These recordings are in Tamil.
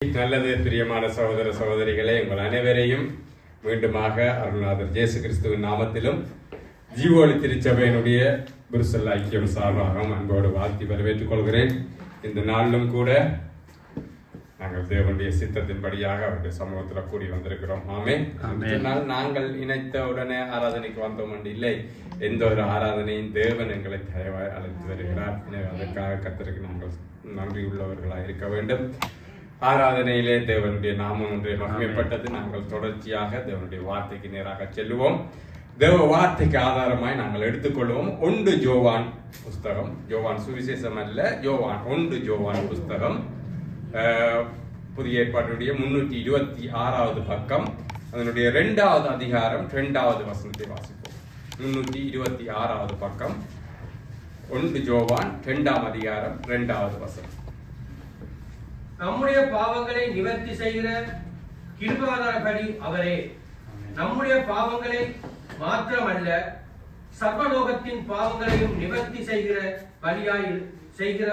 நல்லது. பிரியமான சகோதர சகோதரிகளே, உங்கள் அனைவரையும் மீண்டுமாக அருள்நாதர் இயேசு கிறிஸ்துவின் நாமத்திலும் ஜீவோலி திருச்சபையினுடைய புருசல் ஐக்கியம் சார்பாக அன்போடு வாழ்த்தி வரவேற்றுக் கொள்கிறேன். இந்த நாளிலும் கூட நாங்கள் தேவனுடைய சித்தத்தின்படியாக அவருடைய சமூகத்தில் கூடி வந்திருக்கிறோம். ஆமென். நாங்கள் இணைத்த உடனே ஆராதனைக்கு வந்தோம் என்று இல்லை. எந்த ஒரு ஆராதனையும் தேவன் எங்களை தயவாய் அழைத்து வருகிறார். அதற்காக கர்த்தருக்கு நாங்கள் நன்றி உள்ளவர்களாக இருக்க வேண்டும். ஆராதனையிலே தேவனுடைய நாமம் ஒன்றே மகிமைப்பட்டது. நாங்கள் தொடர்ச்சியாக தேவனுடைய வார்த்தைக்கு நேராக செல்லுவோம். தேவ வார்த்தைக்கு ஆதாரமாய் நாங்கள் எடுத்துக்கொள்வோம். 1 யோவான் புஸ்தகம், யோவான் சுவிசேஷம் அல்ல, யோவான் 1 யோவான் புஸ்தகம், புதிய ஏற்பாட்டுடைய 326வது பக்கம், அதனுடைய 2வது அதிகாரம் 2வது வசனத்தை வாசிப்போம். 326வது பக்கம், 1 யோவான் 2ஆம் அதிகாரம் 2வது வசனம். நம்முடைய பாவங்களை நிவர்த்தி செய்கிற கிருபாதாரபடி அவரே நம்முடைய பாவங்களை மாத்திரமல்ல சர்வலோகத்தின் பாவங்களையும் நிவர்த்தி செய்கிற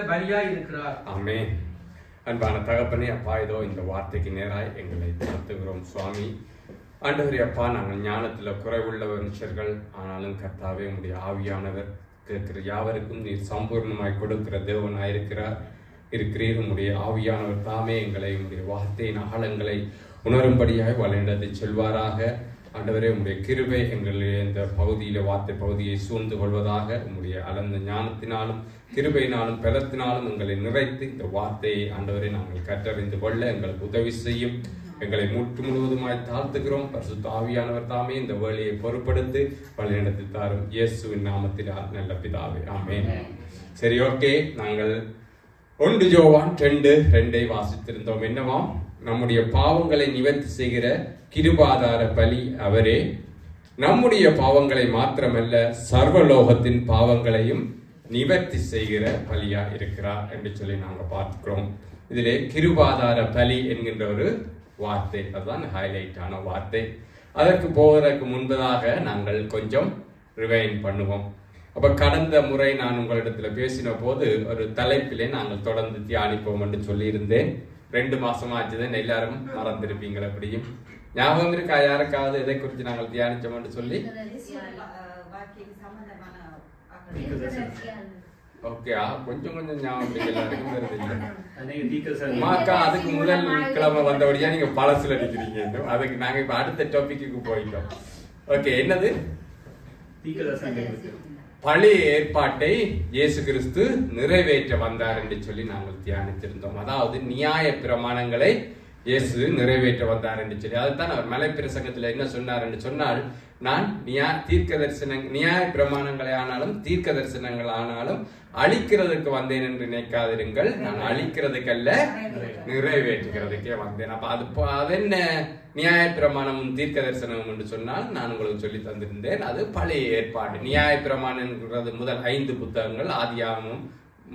பலியாய் இருக்கிறார். ஆமென். அன்பான தகப்பனே, அப்பா, இதோ இந்த வார்த்தைக்கு நேராய் எங்களை நடத்துகிறோம் சுவாமி. ஆண்டவரே அப்பா, நாங்கள் ஞானத்தில் குறைவுள்ள மனுஷர்கள், ஆனாலும் கர்த்தாவே உம்முடைய ஆவியானவர் கேட்கிற யாவருக்கும் நீர் சம்பூர்ணமாய் கொடுக்கிற தேவனாயிருக்கிறார் இருக்கிறீர். உம்முடைய ஆவியானவர் தாமே எங்களை உம்முடைய வார்த்தையின் அகலங்களை உணரும்படியாய் வழிநடத்தி செல்வாராக. ஆண்டவரே, உம்முடைய கிருபை எங்களுடைய இந்த பகுதியில வார்த்தை பகுதியை சூழ்ந்து கொள்வதாக. உம்முடைய அளந்த ஞானத்தினாலும் கிருபையினாலும் பலத்தினாலும் எங்களை நிறைத்து இந்த வார்த்தையை ஆண்டவரை நாங்கள் கற்றறிந்து கொள்ள எங்களுக்கு உதவி செய்யும். எங்களை முழுவதுமாய் தாழ்த்துகிறோம். பரிசுத்த ஆவியானவர் தாமே இந்த வேலையை பொறுப்படுத்தி வழிநடத்தி தாரும். இயேசுவின் நாமத்தினால் நல்ல பிதாவே, ஆமென். சரி, ஓகே. நாங்கள் 1 யோவான் 2:2 வாசித்திருந்தோம். என்னவாம்? நம்முடைய பாவங்களை நிவர்த்தி செய்கிற கிருபாதார பலி அவரே நம்முடைய பாவங்களை மாத்திரமல்ல சர்வலோகத்தின் பாவங்களையும் நிவர்த்தி செய்கிற பலியா இருக்கிறார் என்று சொல்லி நாங்கள் பார்க்கிறோம். இதிலே கிருபாதார பலி என்கின்ற ஒரு வார்த்தை, அதுதான் ஹைலைட் ஆன வார்த்தை. அதற்கு போவதற்கு முன்பதாக நாங்கள் கொஞ்சம் ரிவைண்ட் பண்ணுவோம். அப்ப கடந்த முறை நான் உங்களிடத்துல பேசின போது ஒரு தலைப்பிலே நாங்கள் தொடர்ந்து தியானிப்போம் என்று சொல்லியிருந்தேன். 2 மாசமா ஆச்சுதான், எல்லாரும் மறந்திருப்பீங்களா? அப்படியும் ஞாபகம் இருக்கா யாருக்காவது எதை குறித்து நாங்கள் தியானிச்சோம் என்று சொல்லி? ஓகே, கொஞ்சம் ஞாபகம் எல்லாருக்கும் மாக்கா. அதுக்கு முதல் கிழமை வந்தபடியா நீங்க பழசுல அடிக்கிறீங்க. அதுக்கு நாங்க இப்ப அடுத்த டாபிக்கு போயிட்டோம். ஓகே, என்னது? பழைய ஏற்பாட்டை இயேசு கிறிஸ்து நிறைவேற்ற வந்தார் என்று சொல்லி நாங்கள் தியானித்திருந்தோம். அதாவது நியாய பிரமாணங்களை இயேசு நிறைவேற்ற வந்தார் என்று சொல்லி, அதுதான் அவர் மலை பிரசங்கத்தில் என்ன சொன்னார் என்று சொன்னால், நான் நியாய பிரமாணங்களை ஆனாலும் தீர்க்க தரிசனங்கள் ஆனாலும் அழிக்கிறதுக்கு வந்தேன் என்று நினைக்காதிருங்கள், நான் அழிக்கிறதுக்கு அல்ல நிறைவேற்றுகிறதுக்கே வந்தேன். அப்ப அது என்ன நியாய பிரமாணமும் தீர்க்க தரிசனமும் என்று சொன்னால் நான் உங்களுக்கு சொல்லி தந்திருந்தேன். அது பழைய ஏற்பாடு. நியாய பிரமாணம்ங்கிறது முதல் 5 புத்தகங்கள், ஆதியாகமம்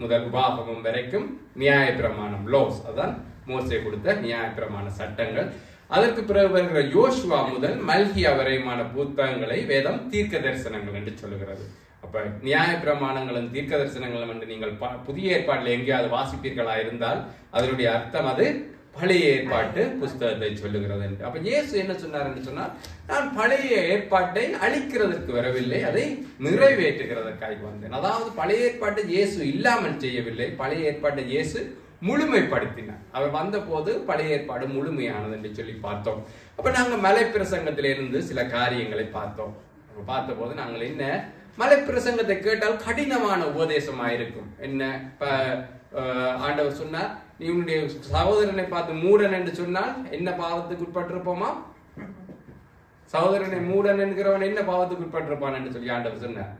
முதல் உபாகமம் வரைக்கும் நியாய பிரமாணம், லோஸ், அதான் மோசே கொடுத்த நியாய பிரமாண சட்டங்கள். அதற்கு பிறகு வருகிற யோசுவா முதல் மல்கியா வரையுமான புத்தகங்களை வேதம் தீர்க்க தரிசனங்கள் என்று சொல்லுகிறது. அப்ப நியாய பிரமாணங்களும் தீர்க்க தரிசனங்களும் என்று நீங்கள் புதிய ஏற்பாட்டில் எங்கேயாவது வாசிப்பீர்களா இருந்தால் அதனுடைய அர்த்தம் அது பழைய ஏற்பாட்டு புஸ்தகத்தை சொல்லுகிறது என்று. அப்ப இயேசு என்ன சொன்னார் என்று சொன்னால், நான் பழைய ஏற்பாட்டை அழிக்கிறதற்கு வரவில்லை, அதை நிறைவேற்றுகிறதற்காக வந்தேன். அதாவது பழைய ஏற்பாட்டை இயேசு இல்லாமல் செய்யவில்லை, பழைய ஏற்பாட்டை இயேசு முழுமைப்படுத்தினார். அவர் வந்த போது பழைய ஏற்பாடு முழுமையானது என்று சொல்லி பார்த்தோம். அப்ப நாங்க மலை பிரசங்கத்திலிருந்து சில காரியங்களை பார்த்தோம். பார்த்த போது நாங்கள் என்ன, மலை பிரசங்கத்தை கேட்டால் கடினமான உபதேசமாயிருக்கும். என்ன, இப்ப ஆண்டவர் சொன்னார், நீ உன்னுடைய சகோதரனை பார்த்து மூடன் என்று சொன்னால் என்ன பாவத்துக்கு உட்பட்டிருப்போமா? சகோதரனை மூடன் என்கிறவன் என்ன பாவத்துக்கு உட்பட்டிருப்பான் என்று சொல்லி ஆண்டவர் சொன்னார்,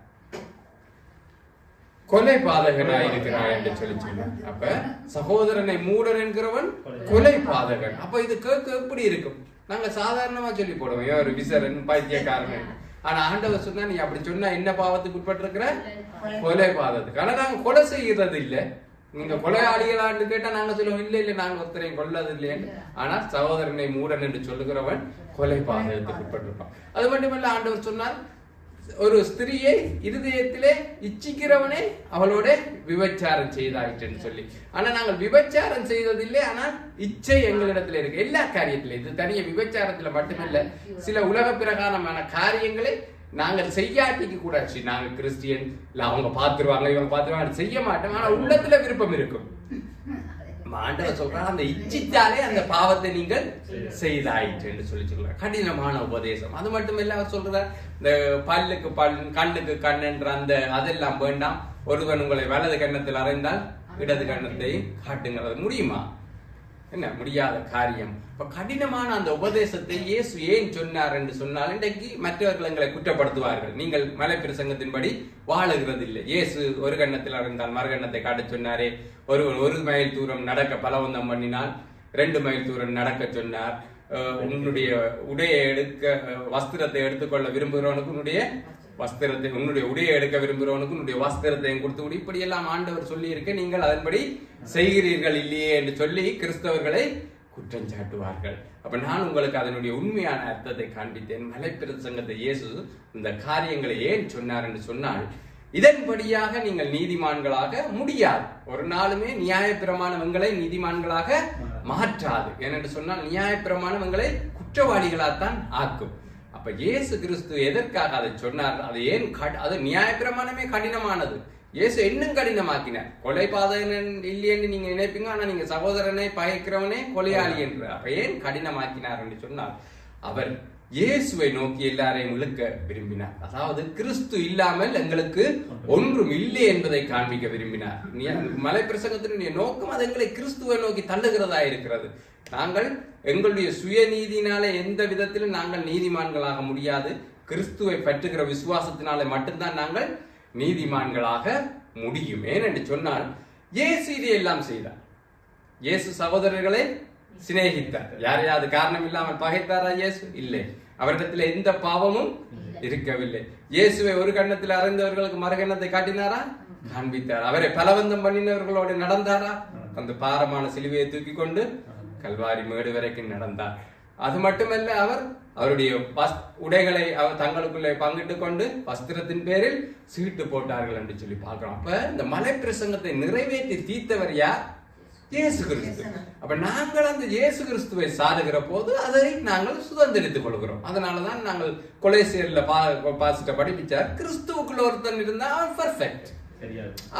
கொலை பாதகனாய் இருக்கிறான் என்று சொல்லி சொன்னார். அப்ப சகோதரனை மூடன் என்கிறவன் கொலை பாதகன். அப்ப இது கேட்க எப்படி இருக்கும்? நாங்க சாதாரணமா சொல்லி போடுவோம், ஒரு விசரன், பைத்தியக்காரன். ஆனா ஆண்டவர் சொன்னா, நீ அப்படி சொன்னா என்ன பாவத்துக்கு உட்பட்டு இருக்கிற? கொலை பாதத்துக்கு. ஆனா நாங்க கொலை செய்யறது இல்ல. நீங்க கொலையாளிகளான்னு கேட்டா நாங்க சொல்லுவோம், இல்ல இல்ல நாங்க ஒருத்தரையும் கொல்லது இல்லைன்னு. ஆனா சகோதரனை மூடன் என்று சொல்லுகிறவன் கொலை பாதகத்துக்கு உட்பட்டிருப்பான். அது மட்டுமல்ல, ஆண்டவர் சொன்னார், ஒரு ஸ்திரியை இருதயத்திலே இச்சிக்கிறவனே அவளோட விபச்சாரம் செய்தாயிட்டுன்னு சொல்லி. ஆனா நாங்கள் விபச்சாரம் செய்ததில்லை, ஆனால் இச்சை எங்களிடத்துல இருக்கு எல்லா காரியத்திலும். இது தனிய விபச்சாரத்துல மட்டுமல்ல, சில உலக பிரகாரமான காரியங்களை நாங்கள் செய்யாட்டிக்கு கூட நாங்க கிறிஸ்டியன் இல்ல அவங்க பாத்துருவாங்க இவங்க பாத்துருவாங்க செய்ய மாட்டோம். ஆனா உள்ளத்துல விருப்பம் இருக்கும். ஆண்டவர் சொல்றாங்க அந்த இச்சித்தாலே அந்த பாவத்தை நீங்கள் செய்தாயிற்று என்று சொல்லி சொல்றாங்க. கடினமான உபதேசம். அது மட்டும் இல்ல அவர் சொல்ற இந்த பல்லுக்கு பல் கண்ணுக்கு கண்ணென்ற அந்த அதெல்லாம் வேண்டாம். ஒருவன் உங்களை வலது கண்ணத்தில் அறைந்தால் இடது கண்ணத்தை காட்டுங்கிறது முடியுமா? என்ன முடியாத காரியம். இப்ப கடினமான அந்த உபதேசத்தை இயேசு ஏன் சொன்னார் என்று சொன்னால் இன்றைக்கு மற்றவர்கள் எங்களை குற்றப்படுத்துவார்கள். நீங்கள் மலை பிரசங்கத்தின்படி வாழுகிறது இல்லை. இயேசு ஒரு கண்ணத்தில் அறைந்தால் மறுகண்ணத்தை காட்ட சொன்னாரே. ஒரு மைல் தூரம் நடக்க பலவந்தம் பண்ணினால் 2 மைல் தூரம் நடக்க சொன்னார். உன்னுடைய உடைய எடுக்க வஸ்திரத்தை எடுத்துக்கொள்ள விரும்புகிறவனுக்கு உன்னுடைய உடைய எடுக்க விரும்புகிறவனுக்கு உன்னுடைய வஸ்திரத்தையும் கொடுத்து விடு. இப்படி எல்லாம் ஆண்டவர் சொல்லி இருக்க நீங்கள் அதன்படி செய்கிறீர்கள் இல்லையே என்று சொல்லி கிறிஸ்தவர்களை குற்றம் சாட்டுவார்கள். அப்ப நான் உங்களுக்கு அதனுடைய உண்மையான அர்த்தத்தை காண்பித்தேன். மலை பிரசங்கத்தை இயேசு இந்த காரியங்களை ஏன் சொன்னார் என்று சொன்னால், இதன்படியாக நீங்கள் நீதிமான்களாக முடியாது. ஒரு நாளுமே நியாயப்பிரமாணம் எங்களை நீதிமான்களாக மாற்றாது. ஏனென்று சொன்னால் நியாயப்பிரமாணம் எங்களை குற்றவாளிகளாத்தான் ஆக்கும். அப்ப இயேசு கிறிஸ்து எதற்காக அதை சொன்னார்? அது ஏன் அது நியாயப்பிரமாணமே கடினமானது. இயேசு இன்னும் கடினமாக்கினார். கொலை பாதகன் இல்லையென்று நீங்க நினைப்பீங்க, ஆனா நீங்க சகோதரனை பகைக்கிறவனே கொலையாளி என்று. அப்ப ஏன் கடினமாக்கினார் என்று சொன்னால், அவர் இயேசுவை நோக்கி எல்லாரையும் இழுக்க விரும்பினார். அதாவது கிறிஸ்து இல்லாமல் எங்களுக்கு ஒன்றும் இல்லை என்பதை காண்பிக்க விரும்பினார். மலை பிரசங்கத்தினுடைய நோக்கம் அது எங்களை கிறிஸ்துவை நோக்கி தள்ளுகிறதா இருக்கிறது. நாங்கள் எங்களுடைய சுயநீதினாலே எந்த விதத்திலும் நாங்கள் நீதிமான்களாக முடியாது. கிறிஸ்துவை பற்றுகிற விசுவாசத்தினாலே மட்டும்தான் நாங்கள் நீதிமான்களாக முடியும். ஏனென்று சொன்னால் இயேசு இதையெல்லாம் செய்தார். இயேசு சகோதரர்களை சிநேகித்தார். யாரையாவது காரணம் இல்லாமல் பகைத்தாரா? இயேசு இல்லை. அவரிடத்தில் எந்த பாவமும் இருக்கவில்லை. இயேசுவை ஒரு கண்ணத்தில் அறைந்தவர்களுக்கு மறுகண்ணத்தை காட்டினாரா? காண்பித்தார். அவரை பலவந்தம் பண்ணினவர்களோடு நடந்தாரா? அந்த பாரமான சிலுவையை தூக்கி கொண்டு கல்வாரி மேடு வரைக்கும் நடந்தார். அது மட்டுமல்ல, அவருடைய உடைகளை தங்களுக்குள்ளே பங்கிட்டு கொண்டு வஸ்திரத்தின் பேரில் சீட்டு போட்டார்கள் என்று சொல்லி பார்க்கிறோம். அப்ப இந்த மலை பிரசங்கத்தை நிறைவேற்றி தீர்த்தவர் யார்? இயேசு கிறிஸ்து. அப்ப நாங்கள் அந்த இயேசு கிறிஸ்துவை சாடுகிற போது அதை நாங்கள் சுதந்திரித்துக் கொள்கிறோம். அதனாலதான் நாங்கள் கொலைசேரில பாசிட்ட படிப்பிச்சார், கிறிஸ்துவுக்குள்ள ஒருத்தன் இருந்தா அவன் பர்ஃபெக்ட்.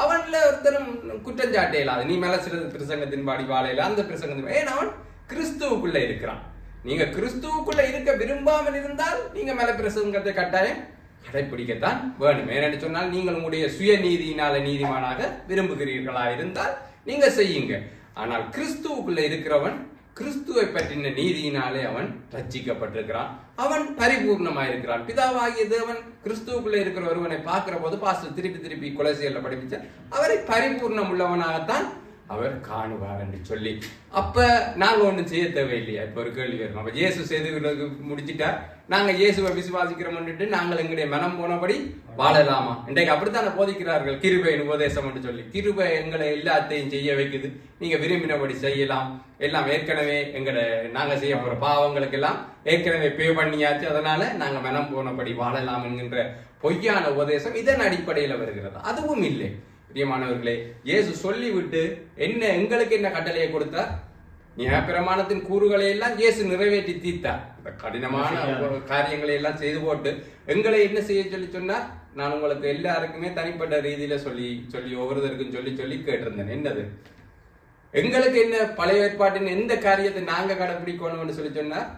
அவன்ல ஒருத்தரும் குற்றம் சாட்டே இல்லாது. நீ மேல சில பிரசங்கத்தின் பாடி வாழையில அந்த பிரசங்கத்தின் ஏன் அவன் கிறிஸ்துவுக்குள்ள இருக்கிறான். நீங்க கிறிஸ்துவுக்குள்ள இருக்க விரும்பாமல் இருந்தால் நீங்க மேல பிரசங்கத்தை கட்டாயம் கடைபிடிக்கத்தான் வேணும். ஏனென்று சொன்னால் நீங்கள் உங்களுடைய சுயநீதியினால நீதிமானாக விரும்புகிறீர்களா இருந்தால் நீங்க செய்யுங்க. ஆனால் கிறிஸ்துவுக்குள்ள இருக்கிறவன் கிறிஸ்துவை பற்றின நீதியினாலே அவன் ரட்சிக்கப்பட்டிருக்கிறான். அவன் பரிபூர்ணமாயிருக்கிறான். பிதாவாகிய தேவன் கிறிஸ்துவுக்குள்ள இருக்கிற ஒருவனை பார்க்கிற போது பாஸ்டர் திருப்பி கொலைசேரில படிப்பிச்ச அவரை பரிபூர்ணம் உள்ளவனாகத்தான் அவர் காணுவார் என்று சொல்லி. அப்ப நாங்க ஒண்ணும் செய்ய தேவையில்லையா? இப்ப ஒரு கேள்வி வரும். அப்ப இயேசு செய்து முடிச்சுட்டா நாங்க இயேசுவை விசுவாசிக்கிறோம்னுட்டு நாங்கள் எங்களுடைய மனம் போனபடி வாழலாமா? இன்றைக்கு அப்படித்தானே போதிக்கிறார்கள் கிருபையின் உபதேசம் என்று சொல்லி. கிருபை எங்களை எல்லாத்தையும் செய்ய வைக்குது, நீங்க விரும்பினபடி செய்யலாம், எல்லாம் ஏற்கனவே நாங்க செய்ய போற பாவங்களுக்கு எல்லாம் ஏற்கனவே பே பண்ணியாச்சு, அதனால நாங்க மனம் போனபடி வாழலாம் என்கின்ற பொய்யான உபதேசம் இதன் அடிப்படையில வருகிறது. அதுவும் இல்லை பிரியமானவர்களே. இயேசு சொல்லிவிட்டு எங்களுக்கு என்ன கட்டளையை கொடுத்தார்? நியாயப்பிரமாணத்தின் கூறுகளை எல்லாம் இயேசு நிறைவேற்றி தீர்த்தார். கடினமான காரியங்களை எல்லாம் செய்து போட்டு எங்களை என்ன செய்ய சொன்னார்? நான் உங்களுக்கு எல்லாருக்குமே தனிப்பட்ட ரீதியில சொல்லி ஒவ்வொருத்தருக்கும் சொல்லி கேட்டிருந்தேன். என்னது எங்களுக்கு என்ன பழைய ஏற்பாட்டின் எந்த காரியத்தை நாங்க கடைபிடிக்கணும்னு சொல்லி சொன்னார்?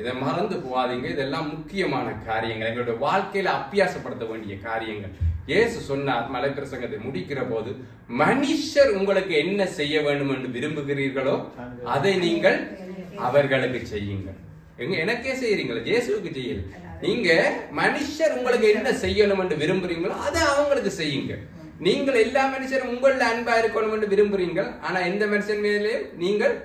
இதை மறந்து போவாதீங்க. இதெல்லாம் முக்கியமான காரியங்கள், எங்களுடைய வாழ்க்கையில அபியாசப்படுத்த வேண்டிய காரியங்கள். இயேசு சொன்னார் மலை பிரசங்கத்தை முடிக்கிற போது, மனுஷர் உங்களுக்கு என்ன செய்ய வேண்டும் என்று விரும்புகிறீர்களோ அதை நீங்கள் அவர்களுக்கு செய்யுங்கள். எனக்கே செய்யறீங்களா? இயேசுக்கு செய்யல. நீங்க மனுஷர் உங்களுக்கு என்ன செய்யணும் என்று விரும்புறீங்களோ அதை அவங்களுக்கு செய்யுங்க. நீங்கள் எல்லா மனுஷரும் உங்கள அன்பா இருக்கணும் என்று விரும்புறீங்க, ஆனா எந்த மனுஷன் மேலேயும் நீங்கள்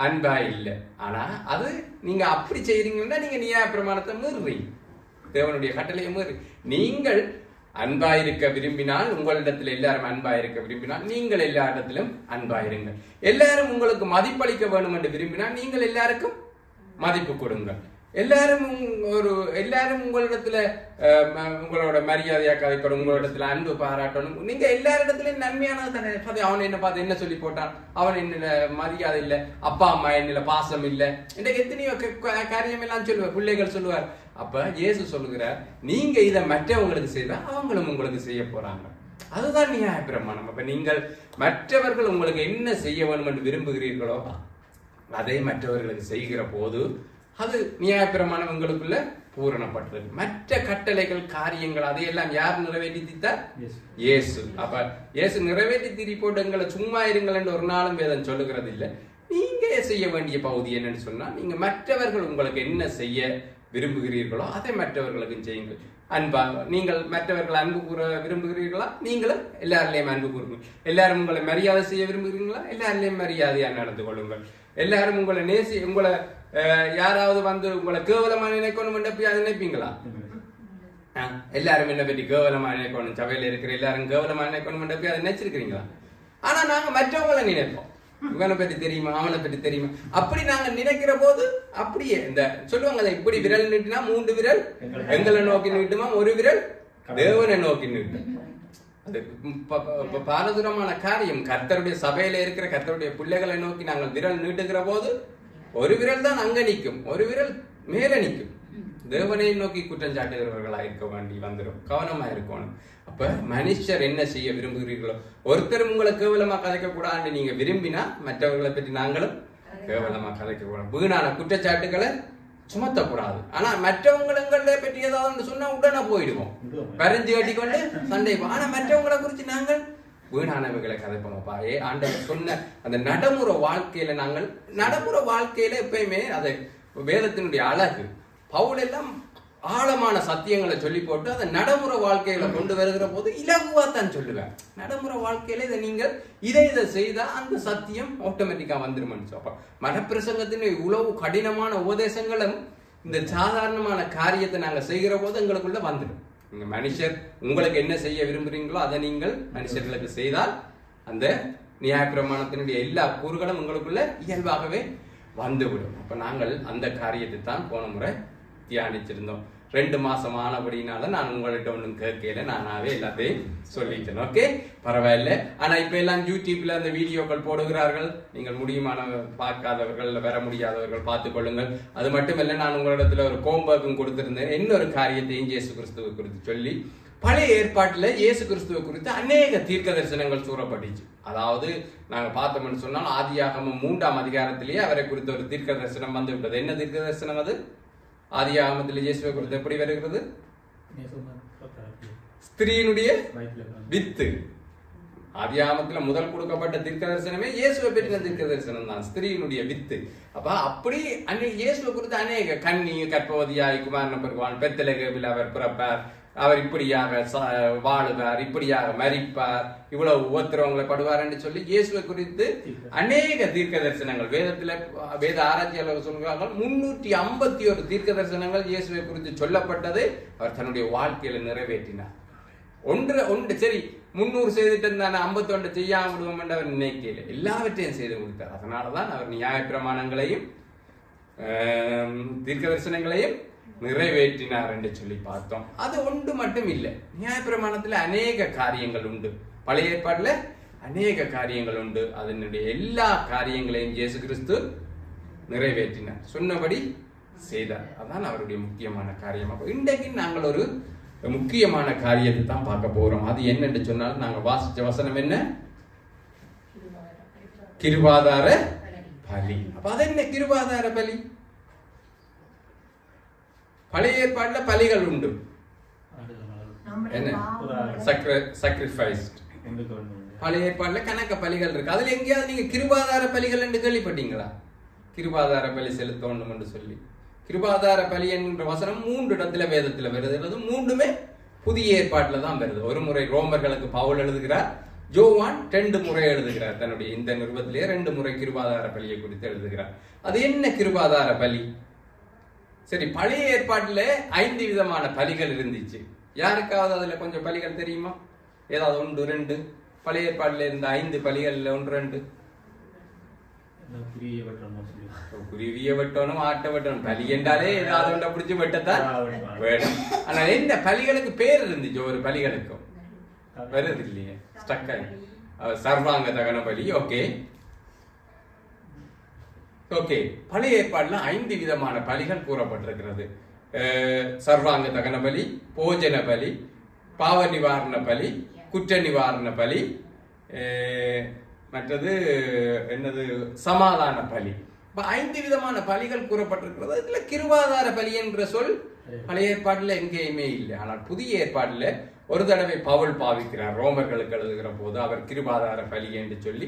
அன்பா இல்லை. ஆனா அது நீங்க அப்படி செய்யறீங்கன்னா நீங்க நியாய பிரமாணத்தை மீறுறீங்க, தேவனுடைய கட்டளையை மீறி. நீங்கள் அன்பாயிருக்க விரும்பினால், உங்களிடத்தில் எல்லாரும் அன்பாயிருக்க விரும்பினால் நீங்கள் எல்லா இடத்திலும் அன்பாயிருங்கள். எல்லாரும் உங்களுக்கு மதிப்பளிக்க வேண்டும் என்று விரும்பினால் நீங்கள் எல்லாருக்கும் மதிப்பு கொடுங்கள். எல்லாரும் உங்களிடத்துல உங்களோட மரியாதையா கதைக்கணும், உங்களிடத்துல அன்பு பாராட்டணும். நீங்க எல்லாரிடத்துலயும் நன்மையானது தானே. அவன் என்ன பார்த்து என்ன சொல்லி போட்டான், அவன் என்ன மரியாதை இல்ல, அப்பா அம்மா என்ன பாசம் இல்ல, இன்றைக்கு எத்தனையோ காரியம் எல்லாம் சொல்லுவார், பிள்ளைகள் சொல்லுவார். அப்ப இயேசு சொல்லுகிறார், நீங்க இதை மற்றவங்களுக்கு செய்தா அவங்களும் உங்களுக்கு செய்ய போறாங்க. அதுதான் நியாயப்பிரமாணம். அப்ப நீங்கள் மற்றவர்கள் உங்களுக்கு என்ன செய்ய வேண்டும் என்று விரும்புகிறீர்களோ அதை மற்றவர்களுக்கு செய்கிற போது அது நியாயப்பிரமாணம் உங்களுக்குள்ள பூரணப்பட்டது. மற்ற கட்டளைகள் காரியங்கள் அதையெல்லாம் யார் நிறைவேற்றித்தார்? இயேசு. அப்ப இயேசு நிறைவேற்றி திரி போட்டு எங்களை சும்மா இருங்கள் என்று ஒரு நாளும் வேதம் சொல்லுகிறது இல்லை. நீங்க செய்ய வேண்டிய பகுதி என்னன்னு சொன்னா, நீங்க மற்றவர்கள் உங்களுக்கு என்ன செய்ய விரும்புகிறீர்களோ அதை மற்றவர்களுக்கும் செய்யுங்கள். அன்பா நீங்கள் மற்றவர்கள் அன்பு கூற விரும்புகிறீர்களா, நீங்களும் எல்லாரிலையும் அன்பு கூறுங்கள். எல்லாரும் உங்களை மரியாதை செய்ய விரும்புகிறீங்களா, எல்லாரிலையும் மரியாதையா நடந்து கொள்ளுங்கள். எல்லாரும் உங்களை உங்களை யாராவது வந்து உங்களை கேவலமா நினைக்கணும் அதை நினைப்பீங்களா? எல்லாரும் என்ன பற்றி கேவலமா நினைக்கணும், சபையில இருக்கிற எல்லாரும் கேவலமா நினைக்கணும் அதை நினைச்சிருக்கிறீங்களா? ஆனா நாங்க மற்றவங்களை நினைப்போம், இவனை பற்றி தெரியுமா, அவனை பற்றி தெரியுமா, அப்படி நாங்க நினைக்கிற போது அப்படியே இந்த சொல்லுவாங்க, இப்படி விரல் நீட்டினா 3 விரல் எங்களை நோக்கி நீட்டுமா, 1 விரல் தேவனை நோக்கி நீட்டு. அது பாரதூரமான காரியம். கர்த்தருடைய சபையில இருக்கிற கர்த்தருடைய பிள்ளைகளை நோக்கி நாங்கள் விரல் நீட்டுகிற போது 1 விரல் தான் அங்க நிற்கும், 1 விரல் மேல நிற்கும். தேவனை நோக்கி குற்றம் சாட்டுகிறவர்களா இருக்க வேண்டி வந்துடும். கவனமா இருக்கணும். அப்ப மனுஷர் என்ன செய்ய விரும்புகிறீர்களோ, ஒருத்தரும் உங்களை கேவலமா கதைக்க கூடாது நீங்க விரும்பினா மற்றவர்களை பற்றி நாங்களும் கேவலமா கதைக்க கூடாது. வீணான குற்றச்சாட்டுகளை சுமத்தக்கூடாது. ஆனா மற்றவங்களை பற்றி ஏதாவது சொன்னா உடனே போயிடுவோம், பறிஞ்சு கட்டிக்கொண்டு சண்டை. ஆனா மற்றவங்களை குறிச்சு நாங்கள் வீணானவைகளை கதைப்போமப்பா. ஆண்டவர் சொன்ன அந்த நடைமுறை வாழ்க்கையில நாங்கள் நடைமுறை வாழ்க்கையில எப்பயுமே அதை வேதத்தினுடைய அழகு. பவுல் எல்லாம் ஆழமான சத்தியங்களை சொல்லி போட்டு அதை நடைமுறை வாழ்க்கையில கொண்டு வருகிற போது இலகுவா தான் சொல்லுவேன். நடைமுறை வாழ்க்கையில இதை நீங்கள் இதை செய்தா அந்த சத்தியம் ஆட்டோமேட்டிக்கா வந்துருமென்னு சொல்ல. மனப்பிரசங்கத்தின் இவ்வளவு கடினமான உபதேசங்களும் இந்த சாதாரணமான காரியத்தை நாங்க செய்கிற போது எங்களுக்குள்ள வந்துடும். நீங்க மனுஷர் உங்களுக்கு என்ன செய்ய விரும்புறீங்களோ அதை நீங்கள் மனுஷர்களுக்கு செய்தால் அந்த நியாயப்பிரமாணத்தினுடைய எல்லா கூறுகளும் உங்களுக்குள்ள இயல்பாகவே வந்துவிடும். அப்ப நாங்கள் அந்த காரியத்தை தான் போன முறை தியானிச்சிருந்தோம். 2 மாசம் ஆனபடினால நான் உங்கள்கிட்ட ஒன்றும் கேட்கல, நானாவே எல்லாத்தையும் சொல்லிட்டேன். ஓகே, பரவாயில்ல. ஆனா இப்ப எல்லாம் யூடியூப்ல அந்த வீடியோக்கள் போடுகிறார்கள். நீங்கள் முடியுமான பார்க்காதவர்கள் வர முடியாதவர்கள் பார்த்துக் கொள்ளுங்கள். அது மட்டுமல்ல, நான் உங்களிடத்துல ஒரு கோம்பர்க்கும் கொடுத்திருந்தேன். இன்னொரு காரியத்தையும் இயேசு கிறிஸ்துவை குறித்து சொல்லி, பழைய ஏற்பாட்டுல இயேசு கிறிஸ்துவை குறித்து அநேக தீர்க்க தரிசனங்கள் கூறப்பட்டுச்சு. அதாவது நாங்க பார்த்தோம்னு சொன்னால் ஆதியாகமம் 3ஆம் அதிகாரத்திலேயே அவரை குறித்த ஒரு தீர்க்க தரிசனம் வந்து விட்டது. என்ன தீர்க்க தரிசனம் அது? ஆதியாகமத்தில் இயேசுவை குறித்து எப்படி வருகிறது? ஸ்திரீனுடைய வித்து. ஆதியாகமத்துல முதல் கொடுக்கப்பட்ட தீர்க்க தரிசனமே இயேசுவை பற்றின தீர்க்க தரிசனம் தான், ஸ்திரீனுடைய வித்து. அப்ப அப்படி அன்னைக்கு இயேசுவை குறித்து அநேக கன்னி கற்பவதியாய் குமாரன் பெறுவான், பெத்தலகேவில் அவர் பிறப்பார், அவர் இப்படியாக வாழுவார், இப்படியாக மரிப்பார், இவ்வளவு உபத்திரவங்களை படுவார் என்று சொல்லி இயேசுவை குறித்து அநேக தீர்க்க தரிசனங்கள் வேத ஆராய்ச்சியாளர்கள் சொல்கிறார்கள். 351 தீர்க்க தரிசனங்கள் இயேசுவை குறித்து சொல்லப்பட்டது அவர் தன்னுடைய வாழ்க்கையில நிறைவேற்றினார். ஒன்று சரி 300 செய்துட்டு இருந்தான 51 செய்யாம விடுவோம் என்று அவர் நினைக்கல, எல்லாவற்றையும் செய்து கொடுத்தார். அதனாலதான் அவர் நியாயப்பிரமாணங்களையும் தீர்க்க தரிசனங்களையும் நிறைவேற்றினார் என்று சொல்லி பார்த்தோம். அது ஒன்று மட்டும் இல்லை, நியாயப்பிரமாணத்துல அநேக காரியங்கள் உண்டு, பழைய ஏற்பாடுல அநேக காரியங்கள் உண்டு. அதனுடைய எல்லா காரியங்களையும் இயேசு கிறிஸ்து நிறைவேற்றினார், சொன்னபடி செய்தார். அதான் அவருடைய முக்கியமான காரியம். அப்ப இன்றைக்கு நாங்கள் ஒரு முக்கியமான காரியத்தை தான் பார்க்க போறோம். அது என்னன்னு சொன்னால், நாங்க வாசிச்ச வசனம் என்ன? கிருபாதார பலி. அப்ப அது என்ன கிருபாதார பலி? பழைய ஏற்பாடுல பலிகள் உண்டு. என்ன? சாக்ரிஃபைஸ்ட். பழைய ஏற்பாடுல கணக்க பலிகள் இருக்கு. அதுல எங்கேயாவது நீங்க கிருபாதார பலிகள் என்று கேள்விப்பட்டீங்களா? கிருபாதார பலி செலுத்தணும் என்று சொல்லி கிருபாதார பலி என்கிற வசனம் 3 இடத்துல வேதத்துல வருது. 3மே புதிய ஏற்பாட்டுல தான் வருது. ஒரு முறை ரோமர்களுக்கு பவுல் எழுதுகிறார், ஜோவான் 2 முறை எழுதுகிறார். தன்னுடைய இந்த நிருபத்திலேயே 2 முறை கிருபாதார பலியை குறித்து எழுதுகிறார். அது என்ன கிருபாதார பலி? சரி, பழைய ஏற்பாட்டுல 5 விதமான பலிகள் இருந்துச்சு. யாருக்காவது அதுல கொஞ்சம் பலிகள் தெரியுமா? ஏதாவது 1 2 பழைய ஏற்பாட்டுல இருந்த 5 பலிகள்ல 1 2 குருவிய வெட்டணும், ஆட்டை வெட்டணும். பலி என்றாலே ஏதாவது ஒன்றை பிடிச்சி வெட்டத்தான் வேணும். ஆனா என்ன பலிகளுக்கு பேர் இருந்துச்சு, ஒரு பலிகளுக்கும் வருது இல்லையே, ஸ்டக் சர்வாங்க தகன பலி. Okay okay. பழைய ஏற்பாடுல 5 விதமான பலிகள் கூறப்பட்டிருக்கிறது. சர்வாங்க தகன பலி, போஜன பலி, பாவ நிவாரண பலி, குற்ற நிவாரண பலி, மற்றது என்னது சமாதான பலி. 5 விதமான பலிகள் கூறப்பட்டிருக்கிறது. இதுல கிருபாதார பலி என்ற சொல் பழைய ஏற்பாடுல எங்கேயுமே இல்லை. ஆனால் புதிய ஏற்பாடுல ஒரு தடவை பவுல் பாவிக்கிறார், ரோமர்களுக்கு எழுதுகிற போது அவர் கிருபாதார பலி என்று சொல்லி.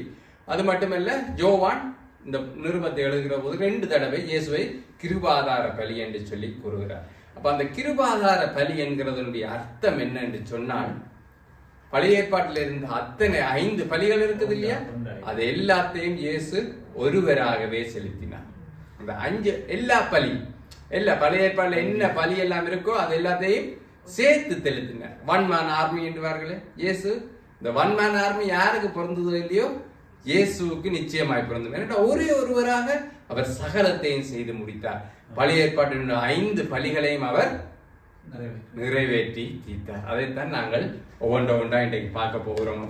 அது மட்டுமல்ல, யோவான் இந்த நிருபத்தை எழுதுகிற போது 2 தடவை இயேசுவை கிருபாதார பலி என்று சொல்லி கூறுகிறார். அப்ப அந்த கிருபாதார பலி என்கிறதனுடைய அர்த்தம் என்ன என்று சொன்னால், பழைய ஏற்பாட்டில் இருந்த அத்தனை 5 பலிகள் இருக்குது இல்லையா, அது எல்லாத்தையும் இயேசு ஒருவராகவே செலுத்தினார். அந்த 5 எல்லா பலி, எல்லா பழைய ஏற்பாடுல என்ன பலி எல்லாம் இருக்கோ அது எல்லாத்தையும் சேர்த்து செலுத்தினார். 1 man army என்றுவார்களே இயேசு. இந்த 1 man army யாருக்கு பொருந்ததோ இல்லையோ இயேசுவுக்கு நிச்சயமாய் பொருந்தும். ஒரே ஒருவராக அவர் சகலத்தையும் செய்து முடித்தார். பழைய ஏற்பாட்டின் 5 பலிகளையும் அவர் நிறைவேற்றி தீர்த்தார். அதைத்தான் நாங்கள் ஒவ்வொன்றா இன்றைக்கு பார்க்க போகிறோம்.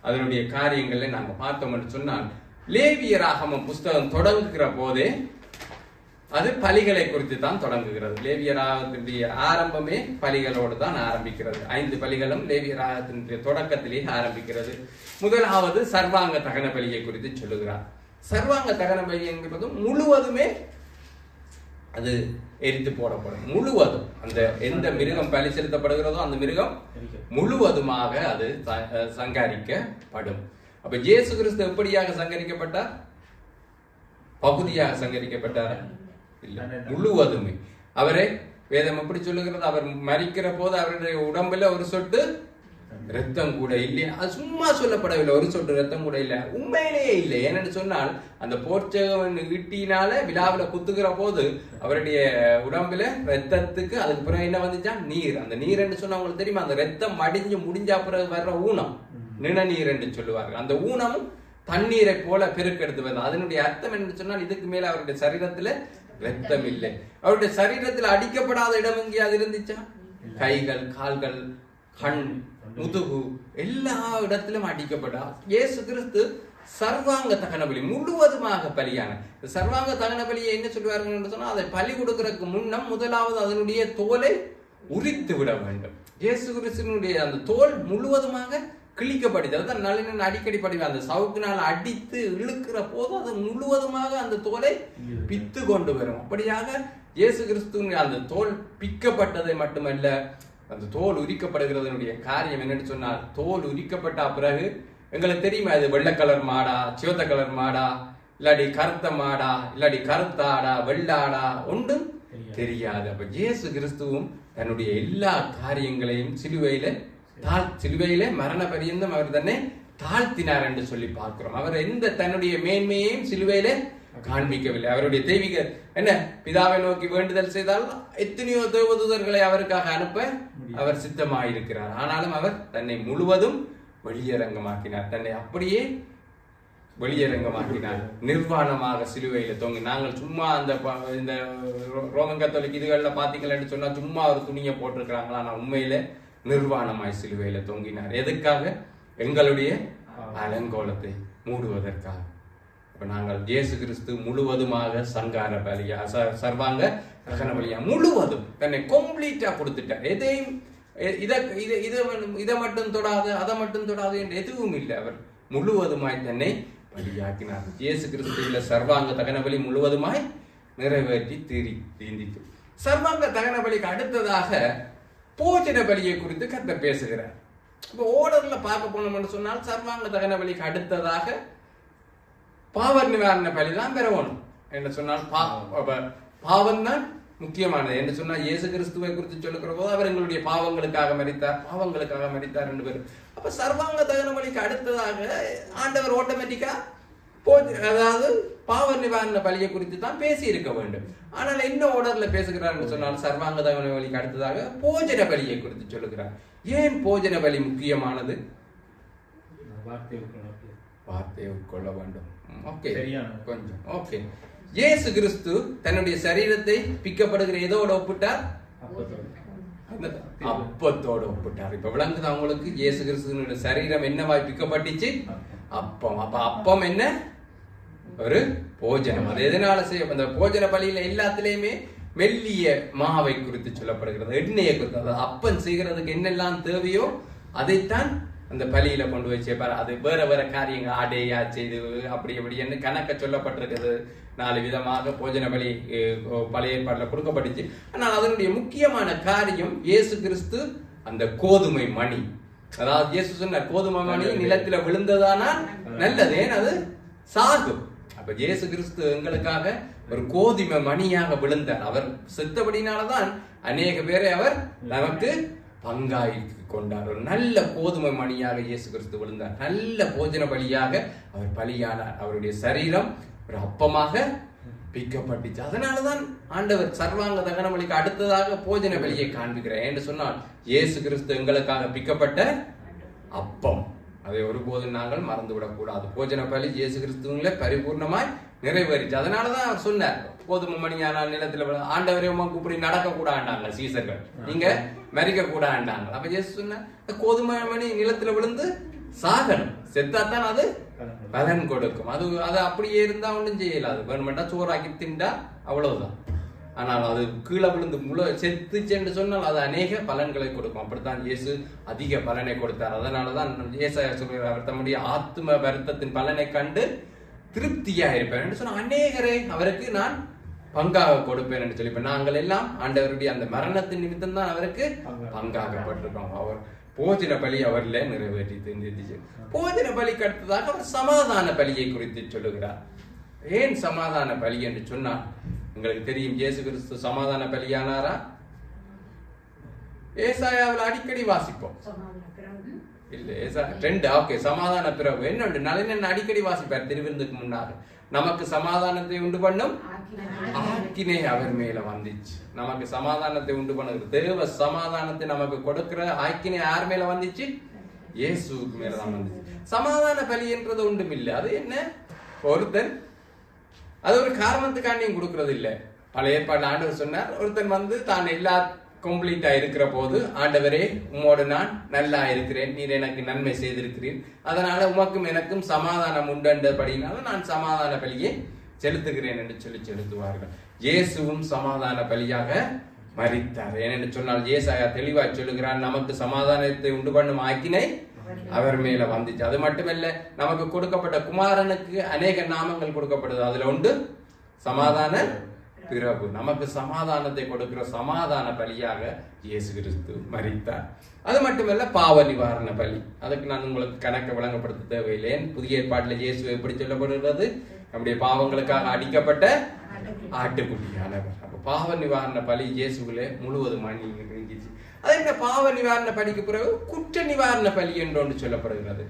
அதனுடைய காரியங்களை நாங்கள் பார்த்தோம் என்று சொன்னால், லேவியராகம புஸ்தகம் தொடங்குகிற போதே அது பலிகளை குறித்து தான் தொடங்குகிறது. லேவியராகத்தினுடைய ஆரம்பமே பலிகளோடு தான் ஆரம்பிக்கிறது. 5 பலிகளும் லேவியராகத்தினுடைய தொடக்கத்திலேயே ஆரம்பிக்கிறது. முதலாவது சர்வாங்க தகன பலியை குறித்து சொல்லுகிறார். சர்வாங்க தகன பலி என்பதும் முழுவதுமே அது எரித்து போடப்படும். முழுவதும் அந்த எந்த மிருகம் பலி செலுத்தப்படுகிறதோ அந்த மிருகம் முழுவதுமாக அது சங்கரிக்கப்படும். அப்ப இயேசு கிறிஸ்து எப்படியாக சங்கரிக்கப்பட்டார்? பகுதியாக சங்கரிக்கப்பட்டார்? இல்ல, முழுவதுமே. அவரை வேதம் எப்படி சொல்லுகிறது? அவர் மரிக்கிற போது அவருடைய உடம்புல ஒரு சொட்டு ரத்தம் கூட இல்லையா? அது சும்மா சொல்லப்படவில்லை. ஒரு சொட்டு ரத்தம் கூட இல்லை, உண்மையிலேயே இல்லை. ஏன்னு சொன்னால், அந்த போர்ச்சகவன் ஈட்டினால விழாவில் குத்துகிற போது அவருடைய உடம்புல ரத்தத்துக்கு அதுக்கு பிறகு என்ன வந்துச்சா? நீர். அந்த நீர் என்று சொன்னா உங்களுக்கு தெரியுமா? அந்த ரத்தம் மடிஞ்சு முடிஞ்ச பிறகு வர்ற ஊனம் நிணநீர் என்று சொல்லுவார்கள். அந்த ஊனமும் தண்ணீரை போல பெருக்கெடுத்து வருது. அதனுடைய அர்த்தம் என்று சொன்னால், இதுக்கு மேல அவருடைய சரீரத்துல ரத்தம் இல்லை. அவருடைய சரீரத்தில் அடிக்கப்படாத இடம் எங்கேயாவது இருந்துச்சா? கைகள், கால்கள், கண், முதுகு எல்லா இடத்திலும் அடிக்கப்பட்டார். இயேசு கிறிஸ்து சர்வாங்க தகன பலி முழுவதுமாக பலியான. சர்வாங்க தகன பலியை என்ன சொல்லுவார்கள் என்று சொன்னால், அதை பலி கொடுக்கறதுக்கு முன்னம் முதலாவது அதனுடைய தோலை உரித்து விட வேண்டும். இயேசு கிறிஸ்துவனுடைய அந்த தோல் முழுவதுமாக கிழிக்கப்படுது. அதுதான் நளினன் அடிக்கடி படிவார். அந்த சவுக்கினால் அடித்து இழுக்கிற போது அது முழுவதுமாக அந்த தோலை பித்து கொண்டு வரும். அப்படியாக இயேசு கிறிஸ்துவின் அந்த தோல் பிக்கப்பட்டதை மட்டுமல்ல, அந்த தோல் உரிக்கப்படுகிறதனுடைய காரியம் என்னன்னு சொன்னால், தோல் உரிக்கப்பட்ட பிறகு எங்களுக்கு தெரியுமா, அது வெள்ளை கலர் மாடா, சிவத்த கலர் மாடா, இல்லாடி கருத்த மாடா, இல்லாடி கருத்தாடா, வெள்ளாடா ஒன்றும் தெரியாது. அப்ப இயேசு கிறிஸ்துவும் தன்னுடைய எல்லா காரியங்களையும் சிலுவையில மரண பரியந்தம் அவர் தன்னை தாழ்த்தினார் என்று சொல்லி பார்க்கிறோம். அவர் எந்த தன்னுடைய மேன்மையையும் சிலுவையில காண்பிக்கவில்லை. அவருடைய தெய்வீக என்ன பிதாவை நோக்கி வேண்டுதல் செய்தால் எத்தனையோ தேவதூதர்களை அவருக்காக அனுப்ப அவர் சித்தமாயிருக்கிறார். ஆனாலும் அவர் தன்னை முழுவதும் வெளியரங்கமாக்கினார். தன்னை அப்படியே வெளியரங்கமாக்கினார். நிர்வாணமாக சிலுவையில தொங்கி. நாங்கள் சும்மா இந்த ரோமன் கத்தோலிக்க இதுகள்ல பாத்தீங்கன்னு சொன்னா சும்மா ஒரு துணியை போட்டிருக்கிறாங்களா? ஆனா உண்மையில நிர்வாணமாய் சிலுவையில தொங்கினார். எதுக்காக? எங்களுடைய அலங்கோலத்தை மூடுவதற்காக. நாங்கள் இயேசு கிறிஸ்து முழுவதுமாக சங்கார பலியா, சர்வாங்க தகன பலியா முழுவதும் தன்னை கம்ப்ளீட்டா கொடுத்துட்டார். எதையும் இதை மட்டும் தொடாது, அதை மட்டும் தொடாது என்று எதுவும் இல்லை. அவர் முழுவதுமாய் தன்னை பலியாக்கினார். இயேசு கிறிஸ்துவில சர்வாங்க தகன பலி முழுவதுமாய் நிறைவேற்றி தீர்ந்திட்டு, சர்வாங்க தகன பலிக்கு அடுத்ததாக போஜன பலியை குறித்து கர்த்தர் பேசுகிறார். இப்போ ஓர்டர்ல பார்க்க போனோம்னு சொன்னால், சர்வாங்க தகன பலிக்கு அடுத்ததாக பாவ நிவாரண பலி தான் பெறணும் என்று சொன்னால், பாவம் தான் முக்கியமானது என்று சொன்னால், இயேசு கிறிஸ்துவை குறித்து சொல்லுகிற போது அவர் எங்களுடைய பாவங்களுக்காக மரித்தார் என்று பேர். அப்ப சர்வாங்க தகன பலிக்கு அடுத்ததாக ஆண்டவர் ஆட்டோமேட்டிக்கா அதாவது பாவ நிவாரண பலியை குறித்து தான் பேசி இருக்க வேண்டும். ஆனால் என்ன ஆர்டர்ல பேசுகிறார் என்று சொன்னால், சர்வாங்க தகன பலிக்கு அடுத்ததாக போஜன பலியை குறித்து சொல்லுகிறார். ஏன் போஜன பலி முக்கியமானது? வார்த்தையை உட்கொள்ள வேண்டும். ஓகே கொஞ்சம் ஓகே. இயேசு கிறிஸ்து தன்னுடைய சரீரத்தை பிக்கப்படுகிற எதோட ஒப்பிட்டார்? அப்பத்தோட ஒப்பிட்டார். இப்ப விளங்குது அவங்களுக்கு இயேசு கிறிஸ்துவனுடைய சரீரம் என்னவாய் பிக்கப்பட்டுச்சு? அப்பம். அப்ப அப்பம் என்ன? ஒரு போஜனம். அது எதனால செய்ய? அந்த போஜன பலியில எல்லாத்திலையுமே மெல்லிய மாவை குறித்து சொல்லப்படுகிறது, எண்ணெயை குறித்து. அதாவது அப்பம் செய்கிறதுக்கு என்னெல்லாம் தேவையோ அதைத்தான் அந்த பலியில கொண்டு போய் சேர்ப்பார். அது வேற வேற காரியங்கள் ஆடையா செய்து அப்படி எப்படி என்று கணக்க சொல்லப்பட்டிருக்கிறது. 4 விதமாக போஜன பலி பழைய ஏற்பாடுல கொடுக்கப்பட்டுச்சு. ஆனால் அதனுடைய முக்கியமான காரியம் இயேசு கிறிஸ்து அந்த கோதுமை மணி. அதாவது இயேசு சொன்ன கோதுமை மணி நிலத்துல விழுந்ததானா நல்லது, ஏன் அது சாகும். அப்ப இயேசு கிறிஸ்து எங்களுக்காக ஒரு கோதுமை மணியாக விழுந்தார். அவர் செத்தபடினாலதான் அநேக பேரை அவர் நமக்கு பங்காய் கொண்டார். ஒரு நல்ல கோதுமை மணியாக இயேசு கிறிஸ்து விழுந்தார். நல்ல போஜன பலியாக அவர் பலியானார். அவருடைய சரீரம் ஒரு அப்பமாக பிக்கப்பட்டுச்சு. அதனாலதான் ஆண்டவர் சர்வாங்க தகன பலிக்கு அடுத்ததாக போஜன பலியை காண்பிக்கிறார். என்று சொன்னால் இயேசு கிறிஸ்து எங்களுக்காக பிக்கப்பட்ட அப்பம். அதை ஒருபோதும் நாங்கள் மறந்துவிடக் கூடாது. போஜன பலி இயேசு கிறிஸ்துவிலே பரிபூர்ணமாய் நிறைவேறிச்சு. அதனாலதான் அவர் சொன்னார், கோதுமை மணியானால் நிலத்துல ஆண்டவரே உமக்கு இப்படி நடக்க கூடாண்டாங்க சீசர்கள், நீங்க மறிக்க கூடாண்டாங்க. அப்ப இயேசு சொன்ன கோதுமை மணி நிலத்துல விழுந்து சாகணும், செத்தாத்தான் அது பலன் கொடுக்கும். அது அப்படியே இருந்தா ஒன்றும் செய்யலாது. வேணுமெண்டா சோறாக்கி திண்டா அவ்வளவுதான். ஆனால் அது கீழே விழுந்து செத்துச்சென்று சொன்னால் அது அநேக பலன்களை கொடுக்கும். அப்படித்தான் இயேசு அதிக பலனை கொடுத்தார். அதனாலதான் ஏசாயா சொல்கிறார், அவர் தம்முடைய ஆத்ம வருத்தத்தின் பலனை கண்டு திருப்தியா இருப்பேன் என்று சொன்ன அநேகரை அவருக்கு நான் பங்காக கொடுப்பேன் என்று சொல்லிப்பேன். நாங்கள் எல்லாம் ஆண்டவருடைய அந்த மரணத்தின் நிமித்தம் தான் அவருக்கு பங்காகப்பட்டிருக்கோம். அவர் போஜன பலி அவர்ல நிறைவேற்றி. போஜன பலிக்கு அடுத்ததாக அவர் சமாதான பலியை குறித்து சொல்லுகிறார். ஏன் சமாதான பலி என்று சொன்னார்? உங்களுக்கு தெரியும், இயேசு கிறிஸ்து சமாதான பலியானாரா? ஏசாயாவில் அடிக்கடி வாசிப்போம் இல்ல, சமாதான பிறகு என்ன நலன் அடிக்கடி வாசிப்பார். திருவிருந்துக்கு முன்னாக நமக்கு சமாதானத்தை உண்டு பண்ணும் ஆக்கினை அவர் மேல வந்துச்சு. நமக்கு சமாதானத்தை உண்டு பண்ணுறது தேவ சமாதானத்தை நமக்கு கொடுக்கிற ஆக்கினை யார் மேல வந்துச்சு? இயேசுக்கு மேலதான் வந்துச்சு. சமாதான பலி என்றது ஒன்றும் இல்லை. அது என்ன? ஒருத்தன் அது ஒரு காரணத்துக்காண்டியும் கொடுக்கறது இல்லை. பழைய ஏற்பாடு ஆண்டவர் சொன்னார், ஒருத்தன் வந்து தான் எல்லா கம்ப்ளீட்டா இருக்கிற போது, ஆண்டவரே உம்மோடு நான் நல்லா இருக்கிறேன், நீர் எனக்கு நன்மை செய்திருக்கிறேன், அதனால உமக்கும் எனக்கும் சமாதானம் உண்டபடினால நான் சமாதான பலியை செலுத்துகிறேன் என்று சொல்லி செலுத்துவார்கள். இயேசுவும் சமாதான பலியாக மரித்தார். ஏனென்று சொன்னால் ஏசாயா தெளிவா சொல்லுகிறான், நமக்கு சமாதானத்தை உண்டு பண்ணும் ஆக்கினை அவர் மேல வந்துச்சு. அது மட்டுமல்ல, நமக்கு கொடுக்கப்பட்ட குமாரனுக்கு அநேக நாமங்கள் கொடுக்கப்படுது. அதுல உண்டு சமாதான பிரபு. நமக்கு சமாதானத்தை கொடுக்கிற சமாதான பலியாக இயேசு கிறிஸ்து மரித்தார். அது மட்டுமல்ல, பாவ நிவாரண பலி. அதுக்கு நான் உங்களுக்கு கணக்க விளங்கப்படுத்த தேவையில்லை. புதிய ஏற்பாட்டில் இயேசு எப்படி சொல்லப்படுகிறது? நம்முடைய பாவங்களுக்காக அடிக்கப்பட்ட ஆட்டுக்குட்டியானவர். அப்ப பாவ நிவாரண பலி இயேசுவிலே முழுவதும் நீங்கிச்சு. அதே இந்த பாவ நிவாரண பலிக்கு பிறகு குற்ற நிவாரண பலி என்று ஒன்று சொல்லப்படுகிறது.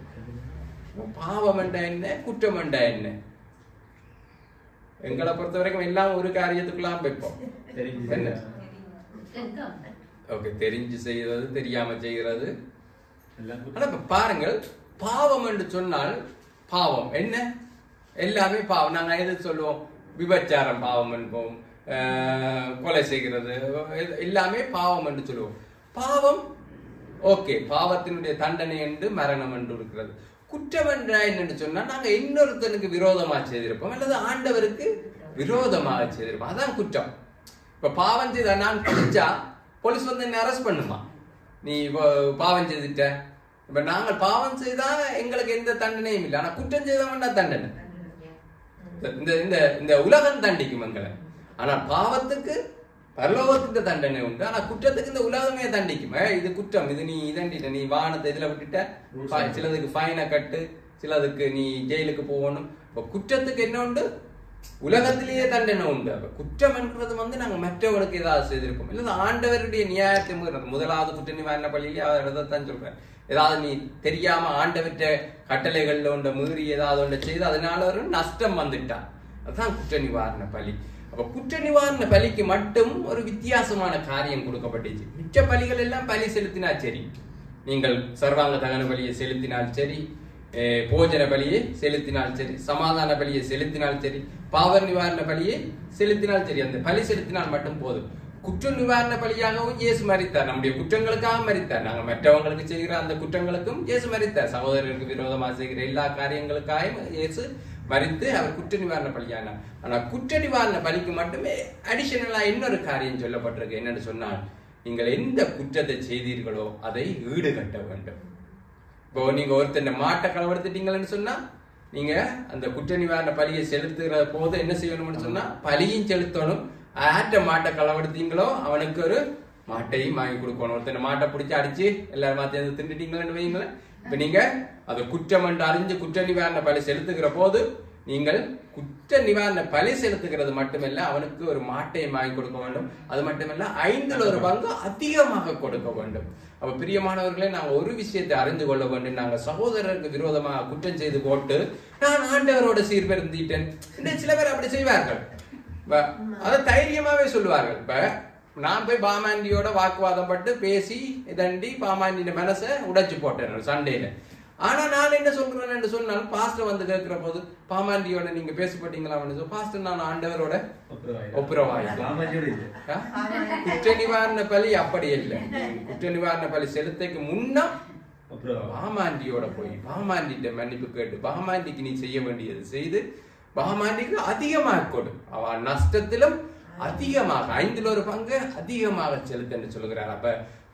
பாவம் என்றா என்ன, குற்றம் என்றா என்ன? எங்களை பொறுத்த வரைக்கும் எல்லாம் ஒரு காரியத்துக்குலாம் வைப்போம். என்ன ஓகே, தெரிஞ்சு செய்யறது, தெரியாம செய்கிறது. ஆனா இப்ப பாருங்கள், பாவம் என்று சொன்னால் பாவம் என்ன? எல்லாமே பாவம். நாங்க எது சொல்லுவோம்? விபச்சாரம் பாவம் என்போம், கொலை செய்கிறது எல்லாமே பாவம் என்று சொல்லுவோம். பாவம் ஓகே, பாவத்தினுடைய தண்டனை என்று மரணம் என்று இருக்கிறது. குற்றம் என்றா என்னன்னு சொன்னா, நாங்க இன்னொருத்தனுக்கு விரோதமாக செய்திருப்போம் அல்லது ஆண்டவருக்கு விரோதமாக செய்திருப்போம், அதான் குற்றம். இப்ப பாவம் செய்த நான் பிடிச்சா போலீஸ் வந்து என்ன அரெஸ்ட் பண்ணுமா? நீ பாவம் செய்துட்ட. இப்ப நாங்கள் பாவம் செய்தா எங்களுக்கு எந்த தண்டனையும் இல்லை, ஆனா குற்றம் செய்தவன்டா தண்டனை. இந்த உலகம் தண்டிக்கும் எங்களை. ஆனா பாவத்துக்கு பரலோகத்துக்கு தண்டனை உண்டு, ஆனா குற்றத்துக்கு இந்த உலகமே தண்டிக்கும். இது குற்றம், இது நீ இதண்டிட்ட, நீ வாகனத்தை இதுல விட்டுட்ட, சிலதுக்கு ஃபைனை கட்டு, சிலதுக்கு நீ ஜெயிலுக்கு போகணும். இப்ப குற்றத்துக்கு என்ன உண்டு? உலகத்திலேயே தண்டனை உண்டு. அப்ப குற்றம் என்றது வந்து நாங்க மற்றவர்களுக்கு ஏதாவது செய்திருப்போம், இல்ல ஆண்டவருடைய நியாயத்தை முதலாவது குற்ற நிவாரண பள்ளியிலே அவர் தான் சொல்றாரு. ஏதாவது நீ தெரியாம ஆண்டவற்ற கட்டளைகள்ல ஒன்றை மீறி ஏதாவது ஒன்றை செய்து அதனால ஒரு நஷ்டம் வந்துட்டான், அதுதான் குற்ற நிவாரண பலி. அப்ப குற்ற நிவாரண பலிக்கு மட்டும் ஒரு வித்தியாசமான காரியம் கொடுக்கப்பட்டுச்சு. மிச்ச பலிகள் எல்லாம் பலி செலுத்தினா சரி, நீங்கள் சர்வாங்க தகன பலியை செலுத்தினால் சரி, போஜன பலியை செலுத்தினால் சரி, சமாதான பலியை செலுத்தினால் சரி, பாவ நிவாரண பலியை செலுத்தினால் சரி, அந்த பலி செலுத்தினால் மட்டும் போதும். குற்ற நிவாரண பலியாகவும் இயேசு மரித்தார். நம்முடைய குற்றங்களுக்காக மரித்தார். நாங்க மற்றவங்களுக்கு செய்கிற அந்த குற்றங்களுக்கும் இயேசு மரித்தார். சகோதரருக்கு விரோதமாக செய்கிற எல்லா காரியங்களுக்காகவும் இயேசு மரித்து அவர் குற்ற நிவாரண பலியானார். ஆனா குற்ற நிவாரண பலிக்கு மட்டுமே அடிஷனலா இன்னொரு காரியம் சொல்லப்பட்டிருக்கு. என்னன்னு சொன்னால், நீங்கள் எந்த குற்றத்தை செய்தீர்களோ அதை ஈடுகட்ட வேண்டும். இப்போ நீங்க ஒருத்தர் மாட்டை களவெடுத்துட்டீங்கன்னு சொன்னா, நீங்க அந்த குற்ற நிவாரண பலியை செலுத்துகிற போது என்ன செய்யணும்னு சொன்னா, பலியும் செலுத்தணும். ஆட்ட மாட்டை களவெடுத்தீங்களோ அவனுக்கு ஒரு மாட்டையும் வாங்கி கொடுக்கணும். ஒருத்தர் மாட்டை பிடிச்சி அடிச்சு எல்லாரும் மாத்தி திண்டுட்டீங்களேன்னு வைங்களேன். இப்ப நீங்க அது குற்றம் என்று அறிஞ்சு குற்ற நிவாரண பலி செலுத்துகிற போது நீங்கள் குற்ற நிவாரண பலி செலுத்துகிறது மட்டுமல்ல, அவனுக்கு ஒரு மாட்டையும் வாங்கி கொடுக்க வேண்டும். அது மட்டுமல்ல 1/5 அதிகமாக கொடுக்க வேண்டும். அப்ப பிரியமானவர்களே, நாங்க ஒரு விஷயத்தை அறிந்து கொள்ள வேண்டும். நாங்க சகோதரருக்கு விரோதமாக குற்றம் செய்து போட்டு நான் ஆண்டவரோட சீர்பெருந்திட்டேன். சில பேர் அப்படி செய்வார்கள். அதை தைரியமாவே சொல்லுவார்கள். இப்ப நான் போய் பாமாண்டியோட வாக்குவாதம் பட்டு பேசி இதண்டி பாமாண்டின மனசை உடைச்சு போட்டேன் சண்டையில. ஆனா நான் என்ன சொல்றேன்னு சொன்னால், பாஸ்டர் வந்து கேட்கிற போது பாமாண்டியோட நீங்க பேசப்பட்டீங்களா? பாஸ்டர், நான் ஆண்டவரோட ஒப்புரவாய். குற்ற நிவாரண பலி அப்படி இல்லை. குற்ற நிவாரண பலி செலுத்தைக்கு முன்னா பாமாண்டியோட போய் பாமாண்டிட்ட மன்னிப்பு கேட்டு பாமாண்டிக்கு நீ செய்ய வேண்டியது செய்து பாமாண்டிக்கு அதிகமாக கொடு. அவன் நஷ்டத்திலும் அதிகமாக 1/5 அதிகமாக செலுத்த சொல்கிறார். அப்ப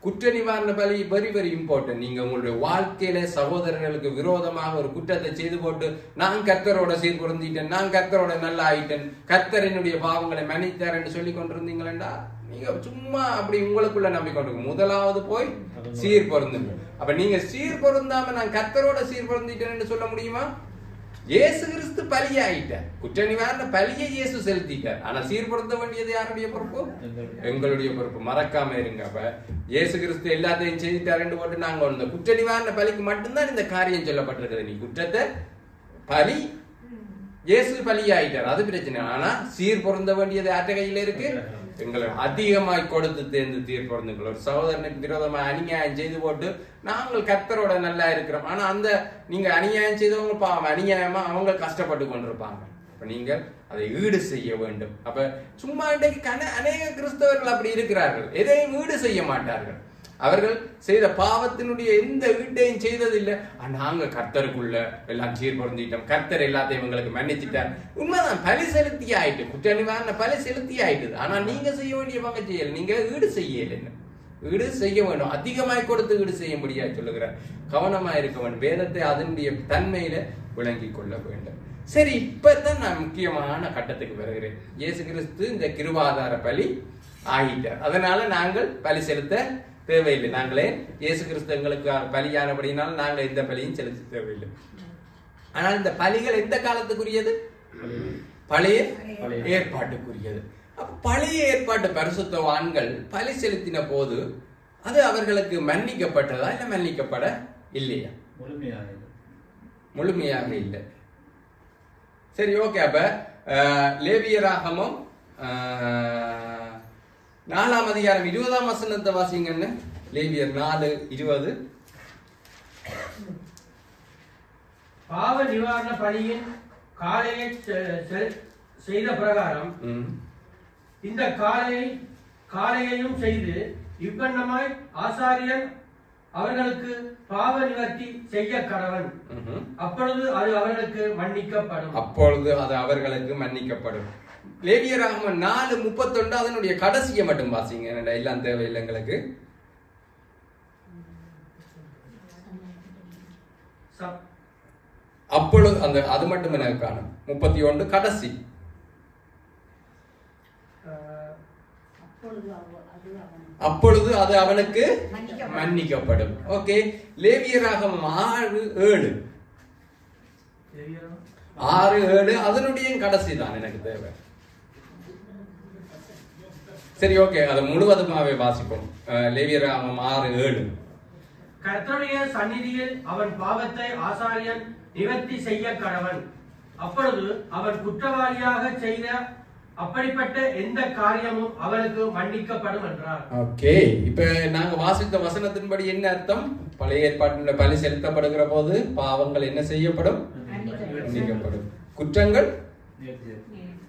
குற்ற நிவாரண பலி வெரி வெரி இம்பார்ட்டன்ட். நீங்க உங்களுடைய வாழ்க்கையில சகோதரர்களுக்கு விரோதமாக ஒரு குற்றத்தை செய்து போட்டு நான் கர்த்தரோட சீர்பொருந்திட்டேன், நான் கர்த்தரோட நல்லா ஆயிட்டேன், கர்த்தர் என்னுடைய பாவங்களை மன்னித்தார் என்று சொல்லி கொண்டிருந்தீங்களா, நீங்க சும்மா அப்படி உங்களுக்குள்ள நம்பிக்கொண்டு முதலாவது போய் சீர் பொருந்துங்க. அப்ப நீங்க சீர் பொருந்தாம நான் கர்த்தரோட சீர் பொருந்திட்டேன் என்று சொல்ல முடியுமா? இயேசு கிறிஸ்து பலியாயிட்டார். குற்ற நிவாரண பலியை இயேசு செலுத்திட்டார். ஆனா சீர்படுத்த வேண்டியது யாருடைய பொறுப்பு? எங்களுடைய பொறுப்பு. மறக்காம இருங்க. அப்ப இயேசு கிறிஸ்து எல்லாத்தையும் செய்துட்டாருன்னு போட்டு நாங்க இந்த குற்ற நிவாரண பலிக்கு மட்டும்தான் இந்த காரியம் சொல்லப்பட்டிருக்கிறது. நீ குற்றத்தை பலி இயேசு பலியாயிட்டார், அது பிரச்சனை. ஆனா சீர் பொருந்த வேண்டியது யார்ட்ட கையில இருக்கு? எங்களை அதிகமாய் கொடுத்து தேர்ந்து தீர் பொருந்துங்கள். ஒரு சகோதரனுக்கு விரோதமா அநியாயம் செய்து போட்டு நாங்கள் கர்த்தரோட நல்லா இருக்கிறோம். ஆனா அந்த நீங்க அநியாயம் செய்தவங்க பாவம் அநியாயமா அவங்க கஷ்டப்பட்டு கொண்டிருப்பாங்க. அப்ப நீங்கள் அதை ஈடு செய்ய வேண்டும். அப்ப சும்மா இன்றைக்கு அநேக கிறிஸ்தவர்கள் அப்படி இருக்கிறார்கள், எதையும் ஈடு செய்ய மாட்டார்கள். அவர்கள் செய்த பாவத்தினுடைய எந்த வீட்டையும் செய்ததில்லை. நாங்க கர்த்தருக்குள்ள எல்லாம் சீர் பொருந்திட்டோம், கர்த்தர் எல்லாத்தையும் எங்களுக்கு மன்னிச்சிட்டார். உண்மைதான், பலி செலுத்தி ஆயிட்டு, குற்ற நிவாரண பலி செலுத்தி ஆயிட்டுது. ஆனா நீங்க செய்ய வேண்டிய பங்கு செய்யல, நீங்க ஈடு செய்யல. ஈடு செய்ய வேண்டும், அதிகமாய் கொடுத்து ஈடு செய்ய முடியாது சொல்லுகிறார். கவனமா இருக்க வேண்டும், வேதத்தை அதனுடைய தன்மையில விளங்கி கொள்ள வேண்டும். சரி, இப்பதான் நான் முக்கியமான கட்டத்துக்கு வருகிறேன். இயேசு கிறிஸ்து இந்த கிருபாதார பலி ஆகிட்டார். அதனால நாங்கள் பலி செலுத்த தேவையில்லை. நாங்களே இயேசு கிறிஸ்து எங்களுக்கு பலியானபடினால நாங்கள் எந்த பலியும் செலுத்த தேவையில்லை. ஆனால் இந்த பலிகள் எந்த காலத்துக்குரியது? பழைய ஏற்பாட்டுக்குரியது. அப்ப பழைய ஏற்பாட்டு பரிசுத்தவான்கள் பலி செலுத்தின போது அது அவர்களுக்கு மன்னிக்கப்பட்டதா இல்ல மன்னிக்கப்பட இல்லையா? முழுமையாக இல்லை. சரி, ஓகே. அப்ப லேவியராகமம் 4ஆம் அதிகாரம் 20ஆம் வசனத்தை வாசிங்கன்னு. லேவியர் 4:20. பாவ நிவாரண பலியின் காளையை செய்த பிரகாரம் இந்த காளையையும் செய்து இவ்வண்ணமாய் ஆசாரியன் அவர்களுக்கு பாவ நிவர்த்தி செய்ய கடவன். அப்பொழுது அது அவர்களுக்கு மன்னிக்கப்படும். லேவியராகமம் 4:31 அதனுடைய கடைசியை மட்டும் வாசிங்க, எல்லாம் தேவையில்லை எங்களுக்கு. அப்பொழுது அது மட்டும் எனக்கு காணும். 31 கடைசி. அப்பொழுது அது அவனுக்கு மன்னிக்கப்படும். ஓகே. லேவியராகமம் 6:7 அதனுடைய கடைசி தான் எனக்கு தேவை. சரி, ஓகே, அதை முழுவதுமாவே வாசிப்போம். லேவியராகமம் 6:7. கர்த்தருடைய சந்நிதியில் அவன் பாவத்தை ஆசாரியன் நிவர்த்தி செய்ய கடவன். அப்பொழுது அவன் குற்றவாளியாக செய்த அப்படிப்பட்ட எந்த காரியமும் அவனுக்கு மன்னிக்கப்படும் என்றார். ஓகே, இப்ப நாங்க வாசித்த வசனத்தின்படி என்ன அர்த்தம்? பழைய ஏற்பாட்டில் பலி செலுத்தப்படுகிற போது பாவங்கள் என்ன செய்யப்படும்? மன்னிக்கப்படும். குற்றங்கள்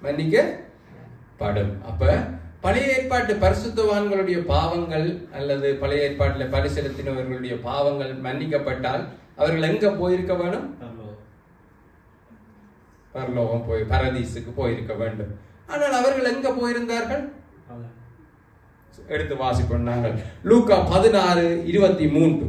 மன்னிக்கப்படும். அப்ப பழைய ஏற்பாட்டு பரிசுத்தவான்களுடைய பாவங்கள் அல்லது பழைய ஏற்பாட்டில் பலி செலுத்தினவர்களுடைய பாவங்கள் மன்னிக்கப்பட்டால் அவர்கள் எங்க போயிருக்க வேணும்? பரலோகம் போய் பரதீசுக்கு போயிருக்க வேண்டும். ஆனால் அவர்கள் எங்க போயிருந்தார்கள்? எடுத்து வாசிப்போம் நாங்கள். லூக்கா 16:23.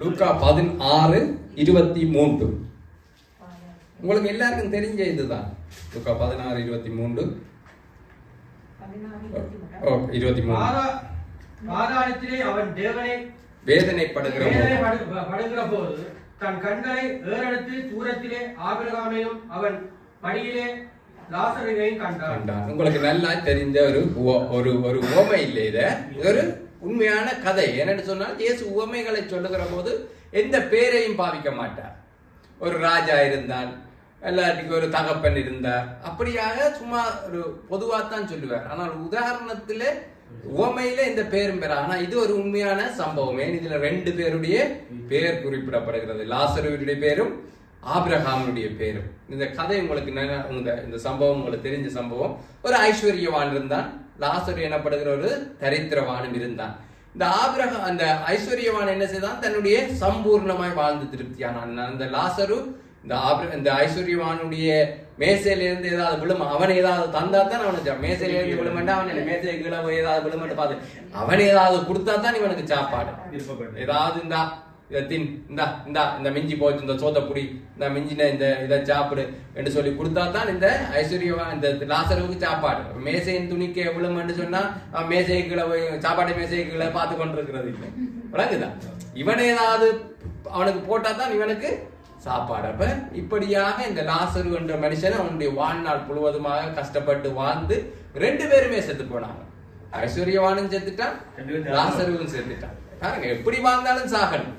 லூக்கா 16:23. உங்களுக்கு எல்லாருக்கும் தெரிஞ்ச இதுதான். லூக்கா 16:23. 23. பாதாளத்திலே அவன் தேவனை வேதனைப்படுகிற போது தன் கண்களை ஏறெடுத்து தூரத்திலே ஆபிரகாமையும் அவன் படியிலே லாசருவையும் கண்டான். உங்களுக்கு நல்லா தெரிந்த ஒரு உவமை இல்லை, இது ஒரு உண்மையான கதை. என்னன்னு சொன்னால் இயேசு உவமைகளை சொல்லுகிற போது எந்த பேரையும் பாவிக்க மாட்டார். ஒரு ராஜா இருந்தால், எல்லாத்துக்கும் ஒரு தகப்பன் இருந்தார், அப்படியாக சும்மா ஒரு பொதுவாத்தான் சொல்லுவார். ஆனால் உதாரணத்திலே உவமையில இந்த பேரும் பெற. ஆனா இது ஒரு உண்மையான சம்பவம். இதுல 2 பேருடைய பேர் குறிப்பிடப்படுகிறது. லாசருடைய பேரும் ஆபிரகாமுடைய பேரும். இந்த கதை உங்களுக்கு இந்த சம்பவம் உங்களுக்கு தெரிஞ்ச சம்பவம். ஒரு ஐஸ்வர்யவான் இருந்தான், லாசரு எனப்படுகிற ஒரு தரித்திரவானும் இருந்தான். இந்த ஆபிரகாம் அந்த ஐஸ்வர்யவான் என்ன செய்தான்? தன்னுடைய சம்பூர்ணமாய் வாழ்ந்து திருப்தியானான். அந்த லாசரு இந்த ஐஸ்வர்யவானுடைய மேசையில இருந்து ஏதாவது விழுமா, அவன் ஏதாவது தந்தா தான் அவனுக்கு மேசையில இருந்து விழுமண்டா, அவன் மேசை கீழே ஏதாவது விழுமட்டு பார்த்து அவன் ஏதாவது கொடுத்தா தான் இவனுக்கு சாப்பாடு. ஏதாவது இந்த மிஞ்சி போச்சு, இந்த சோத்தப்புடி, இந்த மிஞ்சின இந்த இதை சாப்பிடு என்று சொல்லி கொடுத்தா தான் இந்த ஐஸ்வர்யவான் இந்த லாசருவுக்கு சாப்பாடு. மேசையின் துணிக்க விழுமன்னு சொன்னா அவன் மேசை கீழே சாப்பாடு மேசை கீழே பார்த்து கொண்டிருக்கிறது இல்லை. விளங்குதான்? இவன் ஏதாவது அவனுக்கு போட்டா தான் இவனுக்கு சாப்பாடு. அப்ப இப்படியாக இந்த லாசரு என்ற மனுஷன் அவனுடைய வாழ்நாள் முழுவதுமாக கஷ்டப்பட்டு வாழ்ந்து 2 பேருமே செத்து போனாங்க. ஐஸ்வர்யவானும் செத்துட்டான், லாசருவும் செத்துட்டான். பாருங்க, எப்படி வாழ்ந்தாலும் சாகணும்.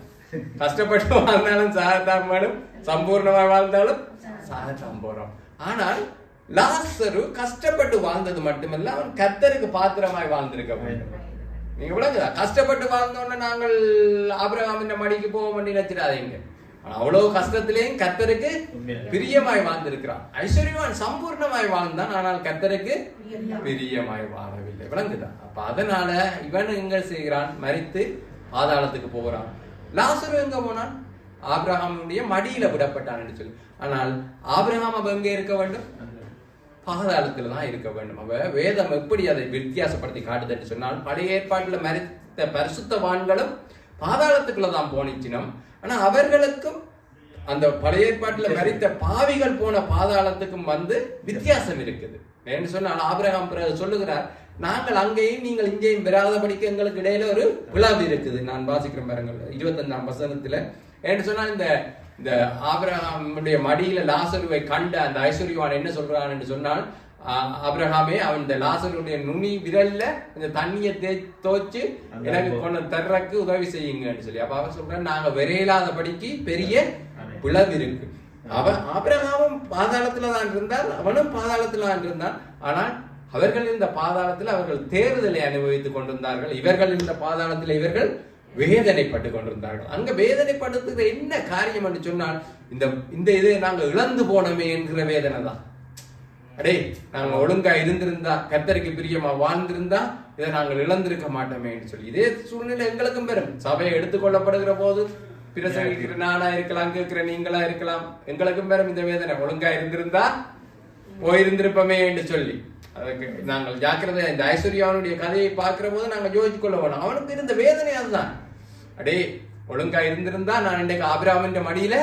கஷ்டப்பட்டு வாழ்ந்தாலும் சாகத்தான் வேணும், சம்பூர்ணமா வாழ்ந்தாலும் சாகத்தான் போறோம். ஆனால் லாசரு கஷ்டப்பட்டு வாழ்ந்தது மட்டுமல்ல, அவன் கர்த்தருக்கு பாத்திரமாய் வாழ்ந்திருக்க வேண்டும். நீங்க விளங்குதா? கஷ்டப்பட்டு வாழ்ந்தோன்னு நாங்கள் ஆபிரகாமின் மடிக்கு போக வேண்டிய நினைச்சிடாதீங்க. அவ்வளவு கஷ்டத்திலேயும் கர்த்தருக்கு பிரியமாய் வாழ்ந்திருக்கிறான். ஐஸ்வர்யவான் சம்பூர்ணமாய் வாழ்ந்தான், ஆனால் கர்த்தருக்கு பிரியமாய் வாழவில்லை. விளங்குதான்? அப்ப அதனால இவன் எங்க செய்கிறான்? மரித்து பாதாளத்துக்கு போகிறான். லாசரு எங்க போனான்? ஆபிரகாமுடைய மடியில விடப்பட்டான் என்று சொல்லி. ஆனால் ஆபிரகாம் அவ எங்க இருக்க வேண்டும்? பாதாளத்துல தான் இருக்க வேண்டும். அவ வேதம் எப்படி அதை வித்தியாசப்படுத்தி காட்டுதுன்னு சொன்னால், பழைய ஏற்பாட்டுல மரித்த பரிசுத்தவான்களும் பாதாளத்துக்குள்ளதான் போனிச்சினம். ஆனா அவர்களுக்கும் அந்த பழைய ஏற்பாட்டுல மரித்த பாவிகள் போன பாதாளத்துக்கும் வித்தியாசம் இருக்குது. என்று சொன்னால் ஆபிரகாம் சொல்லுகிறார், நாங்கள் அங்கேயும் நீங்கள் இங்கேயும் பெறாதபடிக்கு எங்களுக்கு இடையில ஒரு பிளவு இருக்குது. நான் வாசிக்கிறேன் பாருங்கள் 25ஆம் வசனத்துல. என்று சொன்னால் இந்த ஆபிரகாமுடைய மடியில லாசருவை கண்ட அந்த ஐஸ்வர்யவான் என்ன சொல்றான் என்று சொன்னால், ஆபிரகாமே அவன் இந்த லாசருடைய நுனி விரல்ல இந்த தண்ணியை தோச்சு எனக்கு கொண்டு தர்றக்கு உதவி செய்யுங்கன்னு சொல்லி. அப்ப அவன் சொல்றான், நாங்க விரையில்லாதபடிக்கு பெரிய பிளவு இருக்கு. ஆபிரகாமும் பாதாளத்துல தான் இருந்தார், அவனும் பாதாளத்துல தான் இருந்தான். ஆனால் அவர்கள் இந்த பாதாளத்தில் அவர்கள் தேறுதலை அனுபவித்துக் கொண்டிருந்தார்கள். இவர்கள் இந்த பாதாளத்தில் இவர்கள் வேதனைப்பட்டு கொண்டிருந்தார்கள். அங்க வேதனைப்படுத்துகிற என்ன காரியம் என்று சொன்னால், இந்த இதை நாங்க இழந்து போனோமே என்கிற வேதனை தான். அடே, நாங்க ஒழுங்கா இருந்திருந்தா, கர்த்தருக்கு பிரியமா வாழ்ந்திருந்தா இதை நாங்கள் இழந்திருக்க மாட்டோமே என்று சொல்லி. இதே சூழ்நிலை எங்களுக்கும் பெறும். சபையை எடுத்துக்கொள்ளப்படுகிற போது பிரசங்கிக்கிற நானா இருக்கலாம், கேட்கிற நீங்களா இருக்கலாம், எங்களுக்கும் பெறும் இந்த வேதனை. ஒழுங்கா இருந்திருந்தா போயிருந்திருப்போமே என்று சொல்லி அதுக்கு நாங்கள் ஜாக்கிரதை. இந்த ஐஸ்வர்யாவுடைய கதையை பார்க்கிற போது நாங்கள் யோசிச்சு கொள்ள வேணும். அவனுக்கு இருந்த வேதனை அதுதான். அடே, ஒழுங்கா இருந்திருந்தா நான் இன்றைக்கு ஆபிரகாமின் மடியில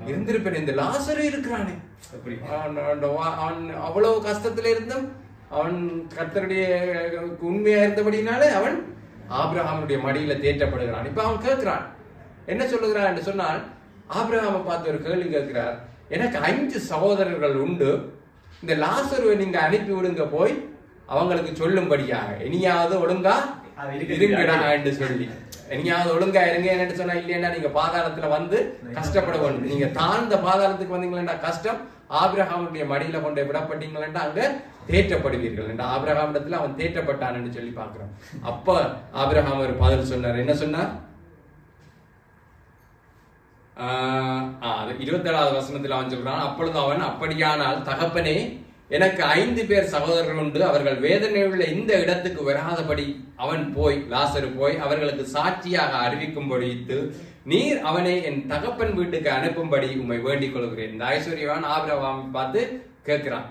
இருந்திருப்பேன். இந்த லாசரு இருக்கிறானே, அவன் அவ்வளவு கஷ்டத்துல இருந்தும் அவன் கர்த்தருடைய உண்மையா இருந்தபடினாலே அவன் ஆபிரகாமுடைய மடியில தேற்றப்படுகிறான். இப்ப அவன் கேட்கிறான், என்ன சொல்லுகிறான் என்று சொன்னால், ஆபிரகாமை பார்த்து ஒரு கேள்வி கேட்கிறார். எனக்கு 5 சகோதரர்கள் உண்டு, இந்த லாசருவை நீங்க அனுப்பி விடுங்க, போய் அவங்களுக்கு சொல்லும்படியாக, இனியாவது ஒழுங்கா இருங்கடா என்று சொல்லி எங்கேயாவது ஒழுங்கா இருங்க என்னன்னு சொன்னா இல்லையா நீங்க பாதாளத்துல வந்து கஷ்டப்பட வேண்டும். நீங்க தாழ்ந்த பாதாளத்துக்கு வந்தீங்களா கஷ்டம். ஆபிரகாமுடைய மடியில கொண்டு விடப்பட்டீங்களா அங்க தேற்றப்படுவீர்கள் என்று ஆபிரகாமிடத்துல அவன் தேற்றப்பட்டான்னு சொல்லி பாக்குறான். அப்ப ஆபிரகாம் ஒரு பதில் சொன்னார். என்ன சொன்னார்? 27வது வசனத்தில் அவன் சொல்றான், அப்பொழுது அவன், அப்படியானால் தகப்பனே, எனக்கு 5 பேர் சகோதரர்கள் உண்டு, அவர்கள் வேதனையுள்ள இந்த இடத்துக்கு வராதபடி அவன் போய் லாசரு போய் அவர்களுக்கு சாட்சியாக அறிவிக்கும்படி நீர் அவனை என் தகப்பன் வீட்டுக்கு அனுப்பும்படி உம்மை வேண்டிக் கொள்கிறேன். இந்த ஐஸ்வர்யவான் ஆபிரகாம் பார்த்து கேட்கிறான்.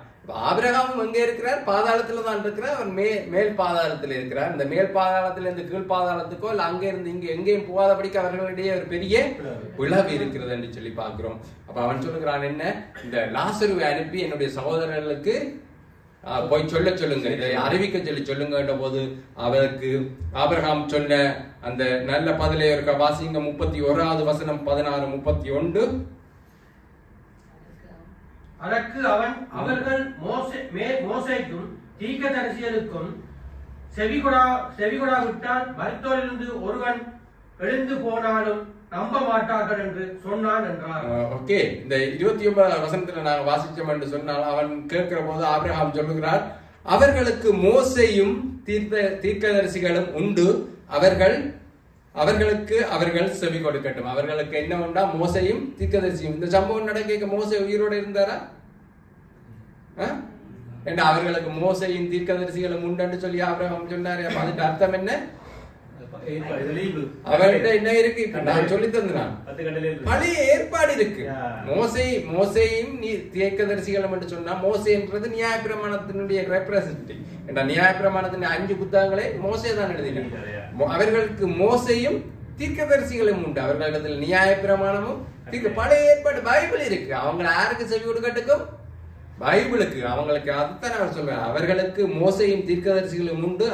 ஆபிரகாம் எங்க இருக்கிறார்? பாதாளத்துல தான் இருக்கிறார். அவர் மேல் பாதாளத்தில் இருக்கிறார். இந்த மேல் பாதாளத்துல இருந்து கீழ் பாதாளத்துக்கோ இல்ல அங்க இருந்து இங்க எங்கேயும் போகாதபடிக்கு அவர்களிடையே ஒரு பெரிய விளைவு இருக்கிறது என்று சொல்லி பார்க்கிறோம். அப்ப அவன் சொல்லுகிறான், என்ன, இந்த லாசருவை அனுப்பி என்னுடைய சகோதரர்களுக்கு போய் சொல்லுங்க, இதை அறிவிக்க சொல்லுங்க போது அவருக்கு ஆபிரகாம் சொன்ன அந்த நல்ல பதிலே இருக்க வாசிங்க. 31வது வசனம் 16:31. அதற்கு அவர்கள் மோசேக்கும் தீர்க்கதரிசிகளுக்கும் செவிகொடாவிட்டால் மருத்துவரிலிருந்து ஒருவன் எழுந்து போனாலும் நம்ப மாட்டார்கள் என்று சொன்னான் என்றார். ஓகே, இந்த 29வது வசனத்துல நாங்கள் வாசிச்சோம் என்று சொன்னால் அவன் கேட்கிற போது ஆபிரகாம் சொல்லுகிறார், அவர்களுக்கு மோசேயும் தீர்க்கதரிசிகளும் உண்டு, அவர்களுக்கு அவர்கள் செவி கொடுக்கட்டும். அவர்களுக்கு என்ன உண்டா? மோசையும் தீர்க்கதரிசியும். இந்த சம்பவம் நடக்க மோசே உயிரோடு இருந்தாரா? ஏண்டா அவர்களுக்கு மோசையும் தீர்க்கதரிசிகளும் உண்டு சொல்லி ஆபிரகாம் சொன்னாரு. அதுக்கு அர்த்தம் என்ன? அவர்கிட்ட என்ன இருக்கு? நான் சொல்லி தந்தான் பழைய ஏற்பாடு இருக்கு. மோசையும் தீர்க்கதரிசிகளும் என்று சொன்னா, மோசைன்றது நியாயப்பிரமாணத்தினுடைய ரெப்ரசன்டேட்டிவ். நியாயப்பிரமாணத்தின் 5 புத்தகங்களை மோசே தான் எழுதினார். அவர்களுக்கு மோசையும் தீர்க்கதரிசிகளும் உண்டு. அவர்களிடத்தில் நியாயப்பிரமாணமும் பழைய ஏற்பாடு பைபிள் இருக்கு. அவங்க யாருக்கு செவி கொடுக்கட்டுக்கும்? பைபிளுக்கு. அவங்களுக்கு அதுதான் அவர் சொல்றார். அவர்களுக்கு மோசையும் தீர்க்கதரிசிகளும் உண்டு,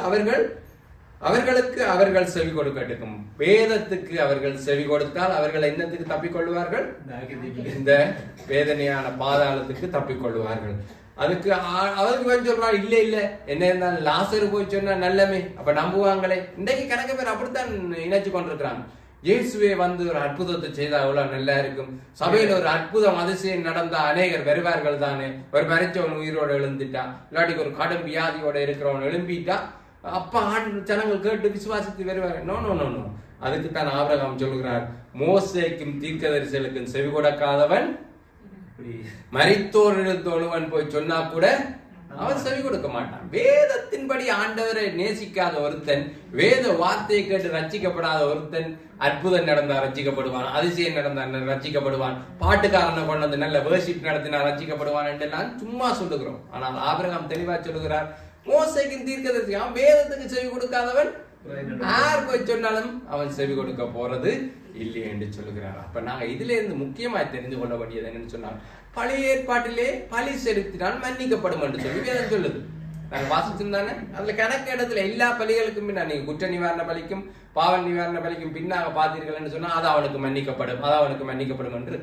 அவர்களுக்கு அவர்கள் செவி கொடுக்கட்டுக்கும். வேதத்துக்கு அவர்கள் செவி கொடுத்தால் அவர்கள் என்னத்துக்கு தப்பிக்கொள்வார்கள்? இந்த வேதனையான பாதாளத்துக்கு தப்பிக்கொள்வார்கள். அதுக்கு அவருக்கு சொல்றான், இல்ல என்ன இருந்தாலும் லாசரு போய் சொன்னா நல்லமே, அப்ப நம்புவாங்களே. இன்றைக்கு கணக்கு பேர் அப்படித்தான் இணைச்சு கொண்டிருக்கிறாங்க. இயேசுவே வந்து ஒரு அற்புதத்தை செய்தா எவ்வளவு நல்லா இருக்கும், சபையில ஒரு அற்புதம் அதிசயம் நடந்தா அநேகர் வருவார்கள் தானே, ஒரு மறைச்சவன் உயிரோட எழுந்துட்டா, இல்லாட்டி ஒரு கடும் வியாதியோட இருக்கிறவன் எழும்பிட்டா, அப்ப ஜனங்கள் கேட்டு விசுவாசித்து வருவாங்க. No no no no. அதுக்கு தான் ஆபிரகாம் சொல்லுகிறார், மோசேக்கும் தீர்க்கதரிசிகளுக்கும் செவி கொடுக்காதவன் மரித்தோரிடத்து ஒருவன் போய் சொன்னா கூட அவன் செவி கொடுக்க மாட்டான். வேதத்தின்படி ஆண்டவரை நேசிக்காத ஒருத்தன், வேத வார்த்தையை கேட்டு ரட்சிக்கப்படாத ஒருத்தன், அற்புதம் நடந்தா ரட்சிக்கப்படுவான், அதிசயம் நடந்தா ரட்சிக்கப்படுவான், பாட்டுக்காரனை கொண்டு வந்து நல்ல வர்ஷிப் நடத்தினா ரட்சிக்கப்படுவான் என்றெல்லாம் சும்மா சொல்லுகிறோம். ஆனால் ஆபிரகாம் தெளிவா சொல்லுகிறார், மோசேக்கும் தீர்க்கதரிசி அவன் வேதத்துக்கு செவி கொடுக்காதவன் யார் போய் சொன்னாலும் அவன் செவி கொடுக்க போறது இல்லை என்று சொல்லுகிறார். அப்ப நாங்க இதுல இருந்து முக்கியமா தெரிந்து கொள்ள வேண்டியது என்னன்னு சொன்னால், பழைய ஏற்பாட்டிலே பழி செலுத்தினால் மன்னிக்கப்படும் என்று சொல்லி வேதம் சொல்லுது. நாங்க வாசிச்சிருந்தானே, அதுல கணக்கு இடத்துல எல்லா பலிகளுக்கும் பின்னா நீங்க குற்ற நிவாரண பலிக்கும் பாவ நிவாரண பலிக்கும் பின்னாக பார்த்தீர்கள் என்று சொன்னா அது அவனுக்கு மன்னிக்கப்படும் என்று.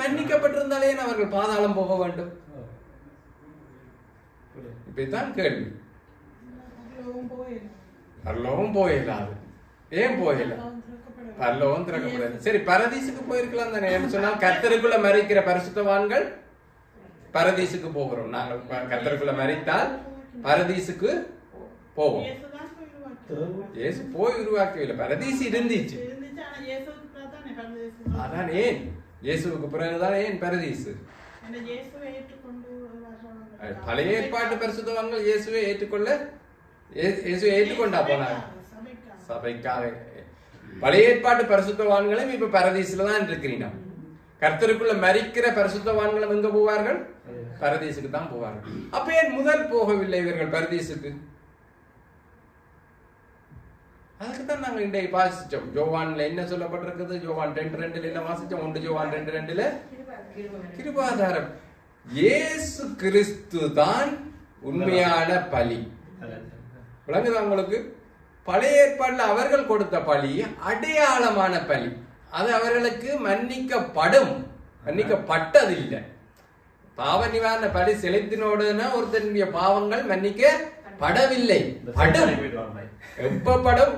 மன்னிக்கப்பட்டிருந்தாலே அவர்கள் பாதாளம் போக வேண்டும். இப்படித்தான் கேள்வி. பரலோகம் போயிடலாது. ஏன் போயிடல? பரலோகம் திறக்கப்படாது. சரி, பரதீசுக்கு போயிருக்கலாம் தானே. என்ன சொன்னா, கர்த்தருக்குள்ள மரிக்கிற பரிசுத்தவான்கள் பரதீசுக்கு போகிறோம். நாங்கள் கர்த்தருக்குள்ள மரித்தால் பரதீசுக்கு போவோம். இயேசு போய் உருவாக்கவில்லை, பரதீசு இருந்துச்சு. அதான் ஏன் இயேசுக்கு பிறகுதான் ஏன் பரதீசு? பழைய ஏற்பாட்டு பரிசுத்தவான்கள் இயேசுவை ஏற்றுக்கொண்டா போனாங்க சபைக்காக. பழைய ஏற்பாட்டு பரிசுத்தவான்களும் இப்ப பரதீசுல தான் இருக்கிறீங்க. கர்த்தருக்குள்ள மரிக்கிற பரிசுத்தவான்களும் எங்க போவார்கள்? பரதீசுக்கு தான் போவார்கள். அப்ப ஏன் முதல் போகவில்லை இவர்கள் பரதீசுக்கு? அதுக்குதான் நாங்க இன்றைக்கு வாசிச்சோம். யோவான்ல என்ன சொல்லப்பட்டிருக்குது? யோவான் 2:2 என்ன வாசிச்சோம்? 1 யோவான் 2:2 கிருபாதாரம். இயேசு கிறிஸ்து தான் உண்மையான பலி. விளங்குதா உங்களுக்கு? பழைய ஏற்பாடுல அவர்கள் கொடுத்த பலி அடையாளமான பலி. அது அவர்களுக்கு மன்னிக்கப்பட்டது இல்லை. பாவ நிவாரண பலி செலுத்தினோடுனா ஒருத்தனுடைய பாவங்கள் மன்னிக்க படவில்லை, படும். எப்ப படும்?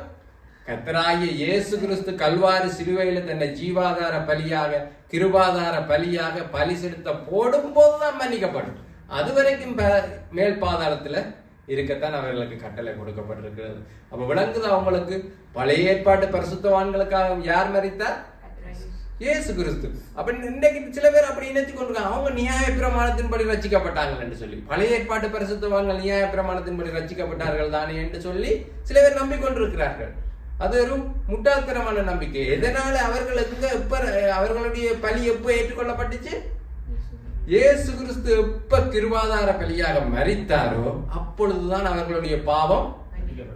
கர்த்தராகிய இயேசு கிறிஸ்து கல்வாரி சிலுவையில தன்னை ஜீவாதார பலியாக கிருபாதார பலியாக பலி செலுத்த போடும் போதுதான் மன்னிக்கப்படும். அதுவரைக்கும் மேல் பாதாளத்துல இருக்கத்தான் அவர்களுக்கு கட்டளை கொடுக்கப்பட்டிருக்கிறது. அப்ப விளங்குது அவங்களுக்கு பழைய ஏற்பாட்டு பரிசுத்தவான்களுக்காக யார் மரித்தார்? இயேசு கிறிஸ்து. அப்ப இன்னைக்கு சில பேர் அப்படி இணைத்து கொண்டிருக்காங்க, அவங்க நியாய பிரமாணத்தின்படி ரட்சிக்கப்பட்டார்கள் என்று சொல்லி, பழைய ஏற்பாட்டு பரிசுத்தவான்கள் நியாய பிரமாணத்தின்படி ரட்சிக்கப்பட்டார்கள் தானே என்று சொல்லி சில பேர் நம்பிக்கொண்டிருக்கிறார்கள். அது ஒரு முட்டாள்தனமான நம்பிக்கை. எதனால அவர்களுக்கு எப்ப அவர்களுடைய பலி எப்ப ஏற்றுக்கொள்ளப்பட்டுச்சு? இயேசு கிறிஸ்து எப்ப கிருபாதார பலியாக மரித்தாரோ அப்பொழுதுதான் அவர்களுடைய பாவம்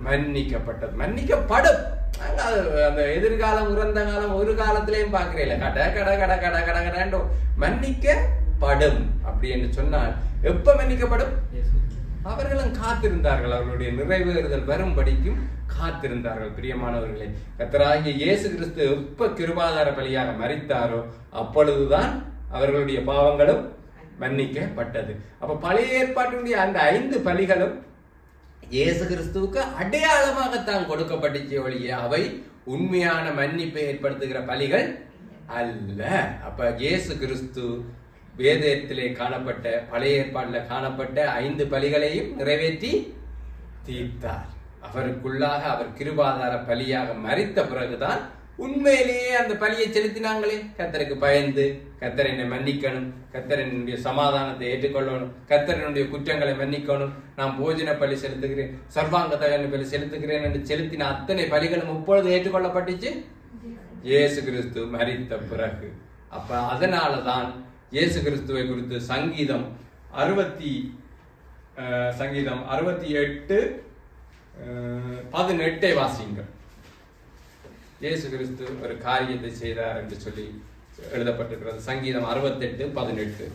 மன்னிக்கப்பட்டது, மன்னிக்கப்படும். அந்த எதிர்காலம் உறந்த காலம் ஒரு காலத்திலையும் பாக்குறேன், கட கட கட கட கட கடோ மன்னிக்கப்படும். அப்படி என்று சொன்னால் எப்ப மன்னிக்கப்படும்? அவர்களும் காத்திருந்தார்கள், அவர்களுடைய நிறைவேறுதல் வரும்படிக்கும் காத்திருந்தார்கள். பிரியமானவர்களே, கர்த்தராகிய இயேசு கிறிஸ்து எப்ப கிருபாதார பலியாக மரித்தாரோ அப்பொழுதுதான் அவர்களுடைய பாவங்களும் மன்னிக்கப்பட்டது. அப்ப பழைய ஏற்பாட்டினுடைய அந்த 5 பலிகளும் இயேசு கிறிஸ்துவுக்கு அடையாளமாகத்தான் கொடுக்கப்பட்டுச்சு ஒழிய அவை உண்மையான மன்னிப்பை ஏற்படுத்துகிற பலிகள் அல்ல. அப்ப இயேசு கிறிஸ்து வேதத்திலே காணப்பட்ட பழைய ஏற்பாட்டில் காணப்பட்ட 5 பலிகளையும் நிறைவேற்றி தீர்த்தார். அவருக்குள்ளாக அவர் கிருபாதார பலியாக மரித்த பிறகுதான் உண்மையிலேயே அந்த பலியை செலுத்தினாங்களே. கர்த்தருக்கு பயந்து கர்த்தர் என்னை மன்னிக்கணும், கர்த்தரனுடைய சமாதானத்தை ஏற்றுக்கொள்ளணும், கர்த்தரனுடைய குற்றங்களை மன்னிக்கணும், நான் போஜன பலி செலுத்துகிறேன், சர்வாங்க தகன பலி செலுத்துகிறேன் என்று செலுத்தின அத்தனை பலிகளும் இப்பொழுது ஏற்றுக்கொள்ளப்பட்டுச்சு இயேசு கிறிஸ்து மரித்த பிறகு. அப்ப அதனாலதான் இயேசு கிறிஸ்துவை குறித்து சங்கீதம் 68:18 வாசிங்க. இயேசு கிறிஸ்து ஒரு காரியத்தை செய்தார் என்று சொல்லி எழுதப்பட்டிருக்கிறது. சங்கீதம் 68:18.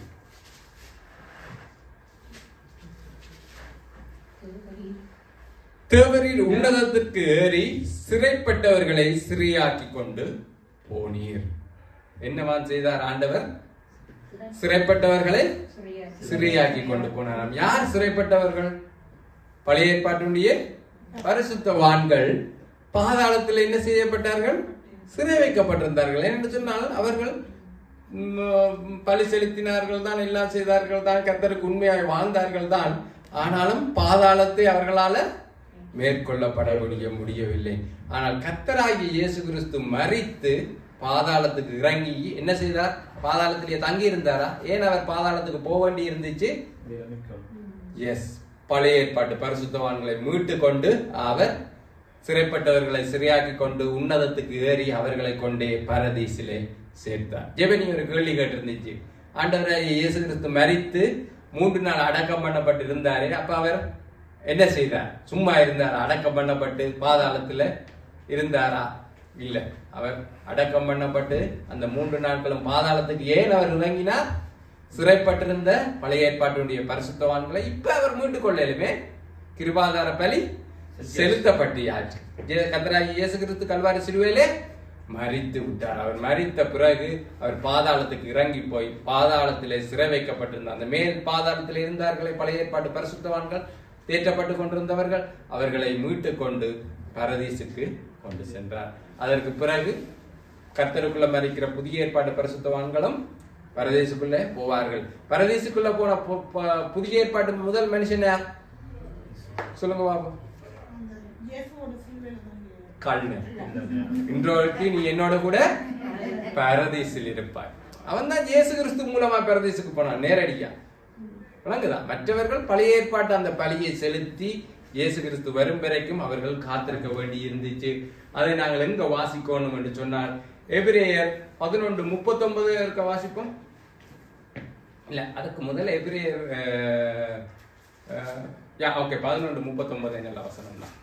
தேவரீர் உன்னதத்திற்கு ஏறி சிறைப்பட்டவர்களை சிறையாக்கி கொண்டு போனீர். என்னவான் செய்தார் ஆண்டவர்? சிறைப்பட்டவர்களை சிறையாக்கி கொண்டு போனாராம். யார் சிறைப்பட்டவர்கள்? பழைய ஏற்பாட்டுடைய பரிசுத்தவான்கள் பாதாளத்தில் என்ன செய்யப்பட்டார்கள்? சிறை வைக்கப்பட்டிருந்தார்கள். என்று சொன்னால் அவர்கள் பலி செலுத்தினார்கள் தான், எல்லாம் செய்தார்கள் தான், கர்த்தருக்கு உண்மையாக வாழ்ந்தார்கள் தான். ஆனாலும் பாதாளத்தை அவர்களால மேற்கொள்ளப்பட முடியவில்லை. ஆனால் கர்த்தராகிய இயேசு கிறிஸ்து மரித்து பாதாளத்துக்கு இறங்கி என்ன செய்தார்? பாதாளத்திலேயே தங்கி இருந்தாரா? ஏன் அவர் பாதாளத்துக்கு போக வேண்டி இருந்துச்சு? எஸ், பழைய ஏற்பாட்டு பரிசுத்தவான்களை மீட்டு கொண்டு அவர் சிறைப்பட்டவர்களை சிறையாக்கி கொண்டு உன்னதத்துக்கு ஏறி அவர்களை கொண்டே பரதீசிலே சேர்த்தார். ஜெபனி ஒரு கேள்வி கேட்டிருந்துச்சு. ஆண்டவராகிய இயேசு கிறிஸ்து மரித்து 3 நாள் அடக்கம் பண்ணப்பட்டு இருந்தாரே, அப்ப அவர் என்ன செய்தார்? சும்மா இருந்தாரா? அடக்கம் பண்ணப்பட்டு பாதாளத்துல இருந்தாரா? இல்ல, அவர் அடக்கம் பண்ணப்பட்டு அந்த 3 நாட்களும் பாதாளத்துக்கு ஏன் அவர் இறங்கினார்? சிறைப்பட்டிருந்த பழைய ஏற்பாட்டுடைய பரிசுத்தவான்களை இப்ப அவர் மீட்டுக் கொள்ளலுமே கிருபாதார பலி செலுத்தப்பட்டியாச்சு. கர்த்தராகிய இயேசு கிறிஸ்து கல்வாரி சிலுவையிலே மரித்து விட்டார். அவர் மரித்த பிறகு அவர் பாதாளத்துக்கு இறங்கி போய் பாதாளத்திலே சிறை வைக்கப்பட்டிருந்த அந்த மேல் பாதாளத்தில் இருந்தார்களே பழைய ஏற்பாட்டு பரிசுத்தவான்கள், தேற்றப்பட்டு கொண்டிருந்தவர்கள், அவர்களை மீட்டு கொண்டு பரதீசுக்கு கொண்டு சென்றார். அதற்கு பிறகு கர்த்தருக்குள்ள மரிக்கிற புதிய ஏற்பாட்டு பரிசுத்தவான்களும் பரதேசுக்குள்ளே போவார்கள். பரதேசுக்குள்ள போன புதிய ஏற்பாட்டு முதல் மனுஷன் யார் சொல்லுங்க பாபா? கல்னு. இன்றோருக்கு நீ என்னோட கூட பரதேசில் இருப்பாய். அவன் தான் இயேசு கிறிஸ்து மூலமா பரதேசுக்கு போனான் நேரடியா. விளங்குதான்? மற்றவர்கள் பழைய ஏற்பாட்டு அந்த பலியை செலுத்தி இயேசு கிறிஸ்து வரும் வரைக்கும் அவர்கள் காத்திருக்க வேண்டி இருந்துச்சு. அதை நாங்கள் எங்க வாசிக்கணும் என்று சொன்னார். எபிரேயர் 11:39 இருக்க வாசிப்போம். இல்ல, அதுக்கு முதல்ல எபிரேயர் 11:39 நல்ல வசனம் தான்.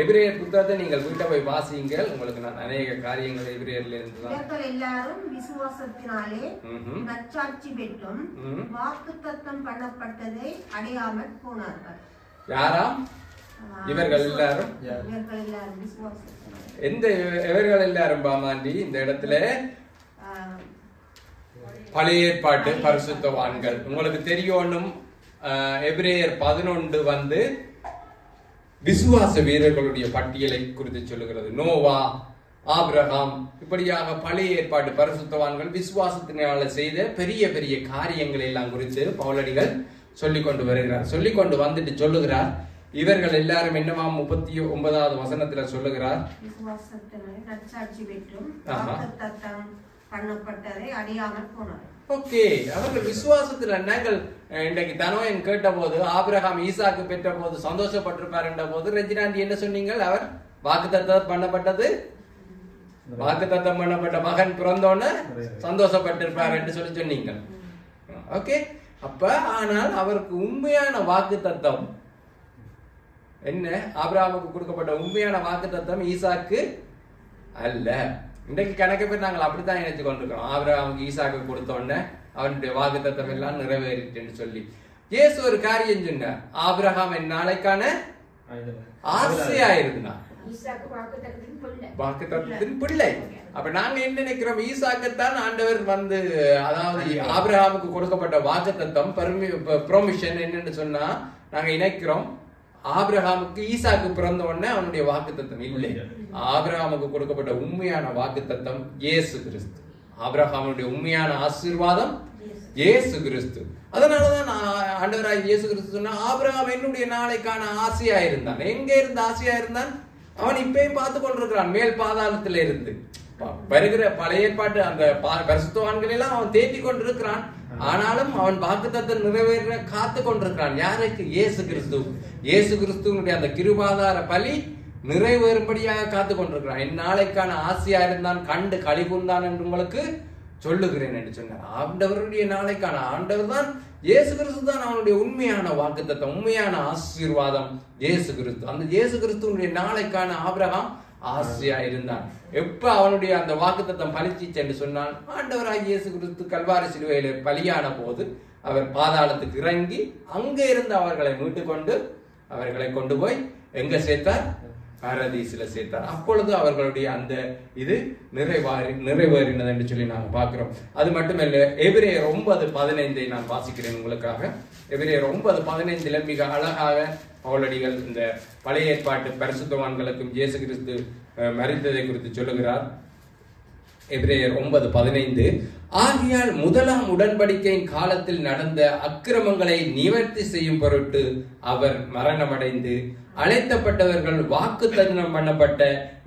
எபிரேயர் புத்தகத்தை நீங்கள் வீட்டை போய் வாசியுங்கள். உங்களுக்கு நான் அநேக காரியங்கள் எபிரேயர்ல இருந்து தான். எல்லாரும் விசுவாசத்தினாலே நற்சாட்சி பெற்றும் வாக்குத்தத்தம் பண்ணப்பட்டதை அடையாமல் போனார்கள். யாராம் இவர்கள் எல்லாரும்? எந்த இவர்கள் எல்லாரும் பாமாண்டி? இந்த இடத்துல பழைய ஏற்பாட்டு பரிசுத்தவான்கள். உங்களுக்கு தெரியணும், எபிரேயர் 11 வந்து விசுவாச வீரர்களுடைய பட்டியலை குறித்து சொல்லுகிறது. நோவா, ஆபிரகாம், இப்படியாக பழைய ஏற்பாட்டு பரிசுத்தவான்கள் விசுவாசத்தினால செய்த பெரிய பெரிய காரியங்களை எல்லாம் குறித்து பவுலடிகள் சொல்லிக் கொண்டு வருகிறார். சொல்லிக் கொண்டு வந்துட்டு சொல்லுகிறார், இவர்கள் எல்லாரும் என்னவா 39வது வசனத்துல சொல்லுகிறார், விசுவாசத்தினாலே நற்சாட்சி பெற்றும் வாக்குத்தத்தம் பண்ணப்பட்டதை அடையாமல் போனார். ஓகே, அவர்கள் விசுவாசத்துல நாங்கள் இன்றைக்கு தனோயன் கேட்ட போது ஆபிரகாம் ஈசாக்கு பெற்ற போது சந்தோஷப்பட்டிருப்பார் என்ற போது ரெஜினாண்டி என்ன சொன்னீங்க? அவர் வாக்குத்தத்தம் பண்ணப்பட்டது, வாக்குத்தத்தம் பண்ணப்பட்ட மகன் பிறந்தோன்னு சந்தோஷப்பட்டிருப்பார் என்று சொல்லி சொன்னீங்க. ஓகே, அப்ப ஆனால் அவருக்கு உண்மையான வாக்குத்தத்தம் என்ன? ஆபிரகாமுக்கு கொடுக்கப்பட்ட உண்மையான வாக்குத்தத்தம் ஈசாக்கு அல்ல. இன்றைக்கு கணக்கு பேர் நாங்கள் அப்படித்தான் நினைச்சு கொண்டிருக்கிறோம். ஆபிரகாமுக்கு ஈசாக்கு கொடுத்தோன்னே அவனுடைய வாக்குத்தத்தம் எல்லாம் நிறைவேறிட்டுன்னு சொல்லி. இயேசு ஒரு காரியம் சொன்னார், ஆபிரகாம் என் நாளைக்கான ஆசையா இருந்தான், வாக்குத்தத்தத்தின் பிள்ளை. அப்ப நாங்க என்ன நினைக்கிறோம்? ஈசாக்குத்தான் ஆண்டவர் வந்து, அதாவது ஆபிரகாமுக்கு கொடுக்கப்பட்ட வாக்குத்தத்தம் பெர்மிஷன் என்னன்னு சொன்னா நாங்க நினைக்கிறோம் ஆபிரகாமுக்கு ஈசாக்கு பிறந்த உடனே அவனுடைய வாக்குத்தத்தம் இல்லை. ஆபிரகாமுக்கு கொடுக்கப்பட்ட உண்மையான வாக்குத்தத்தம் இயேசு கிறிஸ்து. ஆபிரகாமுடைய உண்மையான ஆசீர்வாதம் இயேசு கிறிஸ்து. அதனாலதான் ஆண்டவராய் இயேசு கிறிஸ்து சொன்னா, ஆபிரகாம் என்னுடைய நாளைக்கான ஆசையா இருந்தான். எங்க இருந்து ஆசையா இருந்தான்? அவன் இப்பயும் பார்த்து கொண்டிருக்கிறான், மேல் பாதாளத்துல இருந்து. வருகிற பழைய ஏற்பாட்டு அந்த பரிசுத்தவான்கள் எல்லாம் அவன் தேடி கொண்டிருக்கிறான். ஆனாலும் அவன் வாக்குத்தத்தம் நிறைவேற காத்து கொண்டிருக்கிறான். யாருக்கு? இயேசு கிறிஸ்து. இயேசு கிறிஸ்துவனுடைய அந்த கிருபாதார பலி நிறைவேறும்படியாக காத்து கொண்டிருக்கிறான். இந்நாளைக்கான ஆசையா இருந்தான், கண்டு களிகூர்ந்தான் என்று உங்களுக்கு சொல்லுகிறேன் என்று சொன்னார். ஆண்டவருடைய நாளைக்கான ஆண்டவர் தான் இயேசு கிறிஸ்து தான் அவனுடைய உண்மையான வாக்குத்தத்தம், உண்மையான ஆசீர்வாதம் இயேசு கிறிஸ்து. அந்த இயேசு கிறிஸ்துவனுடைய நாளைக்கான ஆபிரகாம் ஆசையா இருந்தான். எப்ப அவனுடைய அந்த வாக்குத்தத்தம் பலிச்சிச்சு என்று சொன்னால், ஆண்டவராகிய இயேசு கிறிஸ்து கல்வாரி சிலுவையில பலியான போது அவர் பாதாளத்துக்கு இறங்கி அங்கே இருந்து அவர்களை மீட்டு கொண்டு அவர்களை கொண்டு போய் எங்க சேர்த்தார்? பரதீசில சேர்த்தார். அப்பொழுது அவர்களுடைய அந்த இது நிறைவேறினது என்று சொல்லி நாங்கள் பார்க்கிறோம். அது மட்டுமல்ல, எபிரேயர் 9:15 நான் வாசிக்கிறேன் உங்களுக்காக. எபிரேயர் 9:15 மிக அழகாக பவுலடிகள் இந்த பழைய ஏற்பாட்டு பரிசுத்தவான்களுக்கும் இயேசு கிறிஸ்து மரித்ததை குறித்து சொல்லுகிறார். எபிரேயர் 9:15, ஆகையால் முதலாம் உடன்படிக்கையின் காலத்தில் நடந்த அக்கிரமங்களை நிவர்த்தி செய்யும் பொருட்டு அவர் மரணமடைந்து அழைக்கப்பட்டவர்கள் வாக்குத்தத்தம் பண்ணப்பட்ட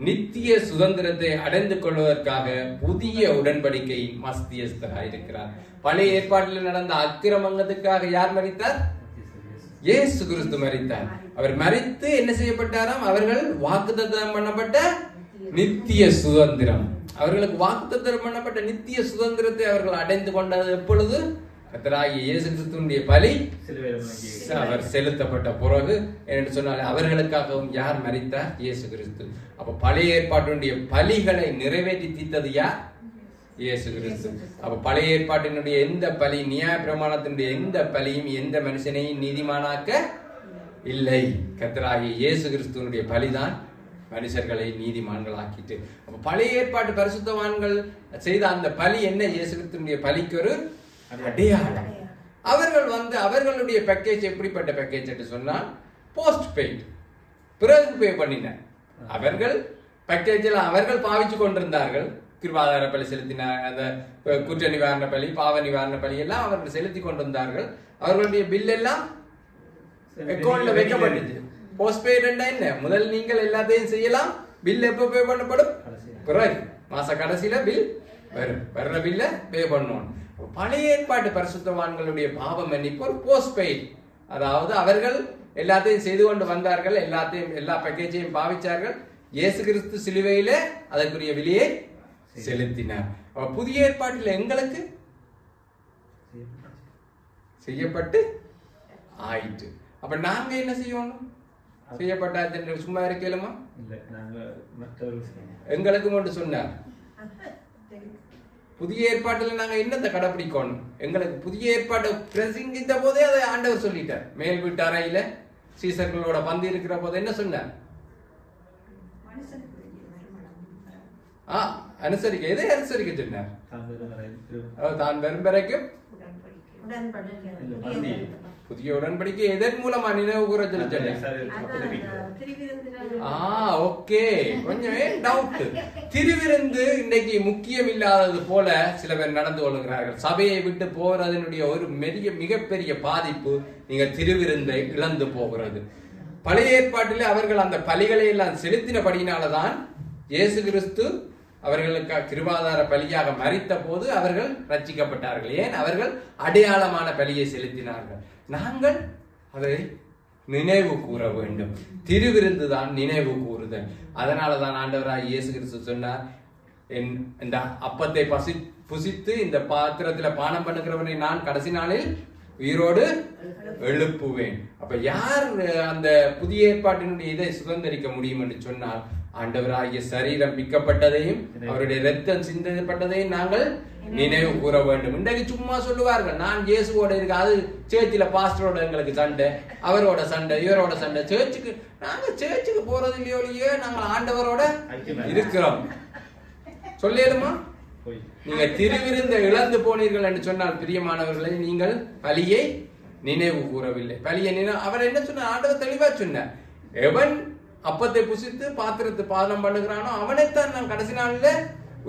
நித்திய சுதந்திரத்தை அடைந்து கொள்வதற்காக புதிய உடன்படிக்கையின் மஸ்தியஸ்தராயிருக்கிறார். பழைய ஏற்பாட்டில் நடந்த அக்கிரமங்களுக்காக யார் மரித்தார்? இயேசு கிறிஸ்து மரித்தார். அவர் மரித்து என்ன செய்யப்பட்டாராம்? அவர்கள் வாக்குத்தத்தம் பண்ணப்பட்ட நித்திய சுதந்திரம், அவர்களுக்கு வாக்குத்தத்தம் பண்ணப்பட்ட நித்திய சுதந்திரத்தை அவர்கள் அடைந்து கொண்டது எப்பொழுது? கர்த்தராகிய இயேசு கிறிஸ்துவினுடைய பலி அவர் செலுத்தப்பட்ட பிறகு என்று சொன்னால் அவர்களுக்காகவும் யார் மரித்தார்? இயேசு கிறிஸ்து. அப்ப பழைய ஏற்பாட்டினுடைய பலிகளை நிறைவேற்றி தீர்த்தது யார்? இயேசு கிறிஸ்து. அப்ப பழைய ஏற்பாட்டினுடைய எந்த பலி, நியாய பிரமாணத்தினுடைய எந்த பலியும் எந்த மனுஷனையும் நீதிமானாக்க இல்லை. கர்த்தராகிய இயேசு கிறிஸ்துவனுடைய பலிதான் மனுஷர்களை நீதிமான்கள் ஆக்கிட்டு. அப்ப பழைய ஏற்பாட்டு பரிசுத்தவான்கள் செய்த அந்த பலி என்ன? இயேசு கிறிஸ்துவனுடைய பலிக்கு ஒரு அடையாளம். அவர்கள் வந்து அவர்களுடைய பேக்கேஜ் எப்படிப்பட்ட பேக்கேஜ் என்று சொன்னால் போஸ்ட் பெய்ட், பிறகு பே பண்ணின. அவர்கள் பேக்கேஜில் அவர்கள் பாவிச்சு கொண்டிருந்தார்கள். கிருபாதார பலி செலுத்தினார், அந்த குற்ற நிவாரண பலி, பாவ நிவாரண பலி எல்லாம் அவர்கள் செலுத்தி கொண்டிருந்தார்கள். அவர்களுடைய பில் எல்லாம் அக்கௌண்ட்ல வைக்கப்பட்டுச்சு. போஸ்ட் பெய்ட் என்ன? முதல் நீங்கள் எல்லாத்தையும் செய்யலாம், பில் எப்ப பே பண்ணப்படும்? பிறகு மாச கடைசியில பில் வரும், வர்ற பில்ல பே பண்ணணும். பழைய ஏற்பாட்டு பரிசுத்தவான்களுடைய பாவ மன்னிப்பு ஒரு போஸ்ட் பெய்ட், அதாவது அவர்கள் எல்லாத்தையும் செய்து கொண்டு வந்தார்கள், எல்லா பேக்கேஜையும் பாவிச்சார்கள். இயேசு கிறிஸ்து சிலுவையில அதற்குரிய விலையை செலுத்தினார். புதிய ஏற்பாட்டில் எங்களுக்கு செய்யப்பட்டு ஆயிட்டு. அப்ப நாங்க என்ன செய்யணும்? செய்யப்பட்ட சும்மா இருக்கலாமா? எங்களுக்கு மட்டும் சொன்னார். புதிய ஏற்பாட்டில் நாங்க என்னத்தை கடைபிடிக்கணும்? எங்களுக்கு புதிய ஏற்பாட்டை பிரசங்கித்த போதே அதை ஆண்டவர் சொல்லிட்டார். மேல் வீட்டு அறையில சீசர்களோட பந்து இருக்கிற போது என்ன சொன்னார்? அனுசரிக்க. எதை அனுசரிக்க சொன்னார்? தான் வரும் வரைக்கும் புதிய உடன்படிக்கை எதன் மூலமா நினைவு கூற சொல்லி ஓகே கொஞ்சம் டவுட். திருவிருந்து இன்னைக்கு முக்கியம் இல்லாதது போல சில பேர் நடந்து கொள்கிறார்கள். சபையை விட்டு போறதனுடைய ஒரு மிகப்பெரிய பாதிப்பு நீங்க திருவிருந்தை இழந்து போகிறது. பழைய ஏற்பாட்டில் அவர்கள் அந்த பலிகளை எல்லாம் செலுத்தினபடியினாலதான் இயேசு கிறிஸ்து அவர்களுக்கு கிருபாதார பலியாக மரித்த போது அவர்கள் ரட்சிக்கப்பட்டார்கள். ஏன்? அவர்கள் அடையாளமான பலியை செலுத்தினார்கள். நாங்கள் அதை நினைவு கூற வேண்டும். திருவிருந்து தான் நினைவு கூறுதல். அதனாலதான் ஆண்டவராய் இயேசு கிறிஸ்து சொன்னார், இந்த அப்பத்தை புசித்து இந்த பாத்திரத்துல பானம் பண்ணுகிறவனை நான் கடைசி நாளில் உயிரோடு எழுப்புவேன். அப்ப யார் அந்த புதிய ஏற்பாட்டினுடைய இதை சுதந்திரிக்க முடியும் என்று சொன்னால், ஆண்டவராகிய சரீரம் பிக்கப்பட்டதையும் அவருடைய ரத்தம் சிந்தப்பட்டதையும் நாங்கள் நினைவு கூற வேண்டும். இன்றைக்கு சும்மா சொல்லுவார்கள், நான் இயேசுவோட இருக்கு, அது சேர்ச்சில பாஸ்டரோட எங்களுக்கு சண்டை, அவரோட சண்டை, இவரோட சண்டை. சேர்ச்சுக்கு போறது இல்லையோலையே நாங்கள் ஆண்டவரோட இருக்கிறோம். சொல்லிடுமா? நீங்க திருவிருந்த இழந்து போனீர்கள் என்று சொன்னால் பிரியமானவர்களை, நீங்கள் பலியை நினைவு கூறவில்லை. பலியை அவர் என்ன சொன்ன? ஆண்டவர் தெளிவா சொன்னார், எவன் அப்பத்தை புசித்து பாத்திரத்தை பாதம் பண்ணுகிறானோ அவனைத்தான் நான் கடைசி நாள்ல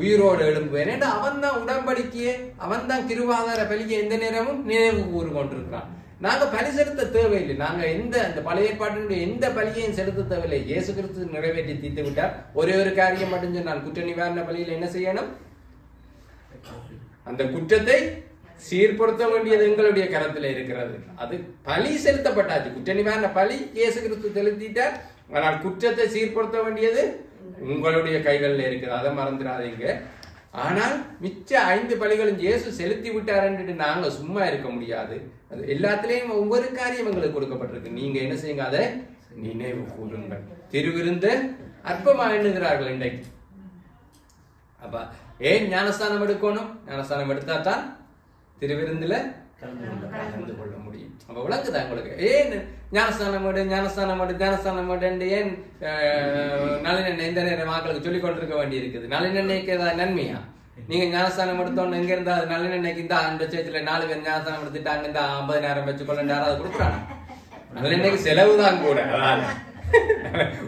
உயிரோடு எழும்புவேன். ஏன்னா அவன் தான் உடன்படிக்கையே, அவன் தான் கிருபாதார பலியை எந்த நேரமும் நினைவு கூறு கொண்டிருக்கிறான். நாங்க பலி செலுத்த தேவையில்லை. நாங்க அந்த பழைய ஏற்பாட்டினுடைய எந்த பலியையும் செலுத்த தேவையில்லை. இயேசு கிறிஸ்து நிறைவேற்றி தீர்த்து விட்டார். ஒரே ஒரு காரியம் மட்டும் சொன்னான், குற்ற நிவாரண பலியில் என்ன செய்யணும்? அந்த குற்றத்தை சீர்படுத்த வேண்டியது எங்களுடைய கரத்தில் இருக்கிறது. அது பலி செலுத்தப்பட்டாச்சு. குற்ற நிவாரண பலி இயேசு கிறிஸ்து செலுத்திட்டார். ஆனால் குற்றத்தை சீர்படுத்த வேண்டியது உங்களுடைய கைகளில் இருக்கிறது. அதை மறந்துடாதீங்க. ஆனால் மிச்ச 5 பலிகளும் இயேசு செலுத்தி விட்டார் என்று நாங்க சும்மா இருக்க முடியாது. அது எல்லாத்திலையும் ஒவ்வொரு காரியம் எங்களுக்கு கொடுக்கப்பட்டிருக்கு. நீங்க என்ன செய்யுங்க? அதை நினைவு கூறுங்கள். திருவிருந்து அற்பமா எண்ணுகிறார்கள் இன்றைக்கு. அப்ப ஏன் ஞானஸ்தானம் எடுக்கணும்? ஞானஸ்தானம் எடுத்தா தான் திருவிருந்துல கலந்து கொள்ள முடியும். அப்ப விளங்குதா உங்களுக்கு? ஏன் ஞானஸ்தானம் ஏன் நல்லெண்ணெய் இந்த நேரம் மக்களுக்கு சொல்லிக் கொண்டிருக்க வேண்டி இருக்குது? நல்லெண்ணெய்க்கு ஏதாவது நன்மையா? நீங்க ஞானஸ்தானம் எடுத்தோன்னு எங்க இருந்தா அது நல்லெண்ணெய்க்கு இந்த அந்த சேர்ச்சில 4 பேர் ஞானஸ்தானம் எடுத்துட்டாங்க, இந்த 50,000 வச்சுக்கொள்ள யாராவது கொடுக்குறாங்க? நல்லெண்ணெய்க்கு செலவுதான் கூட.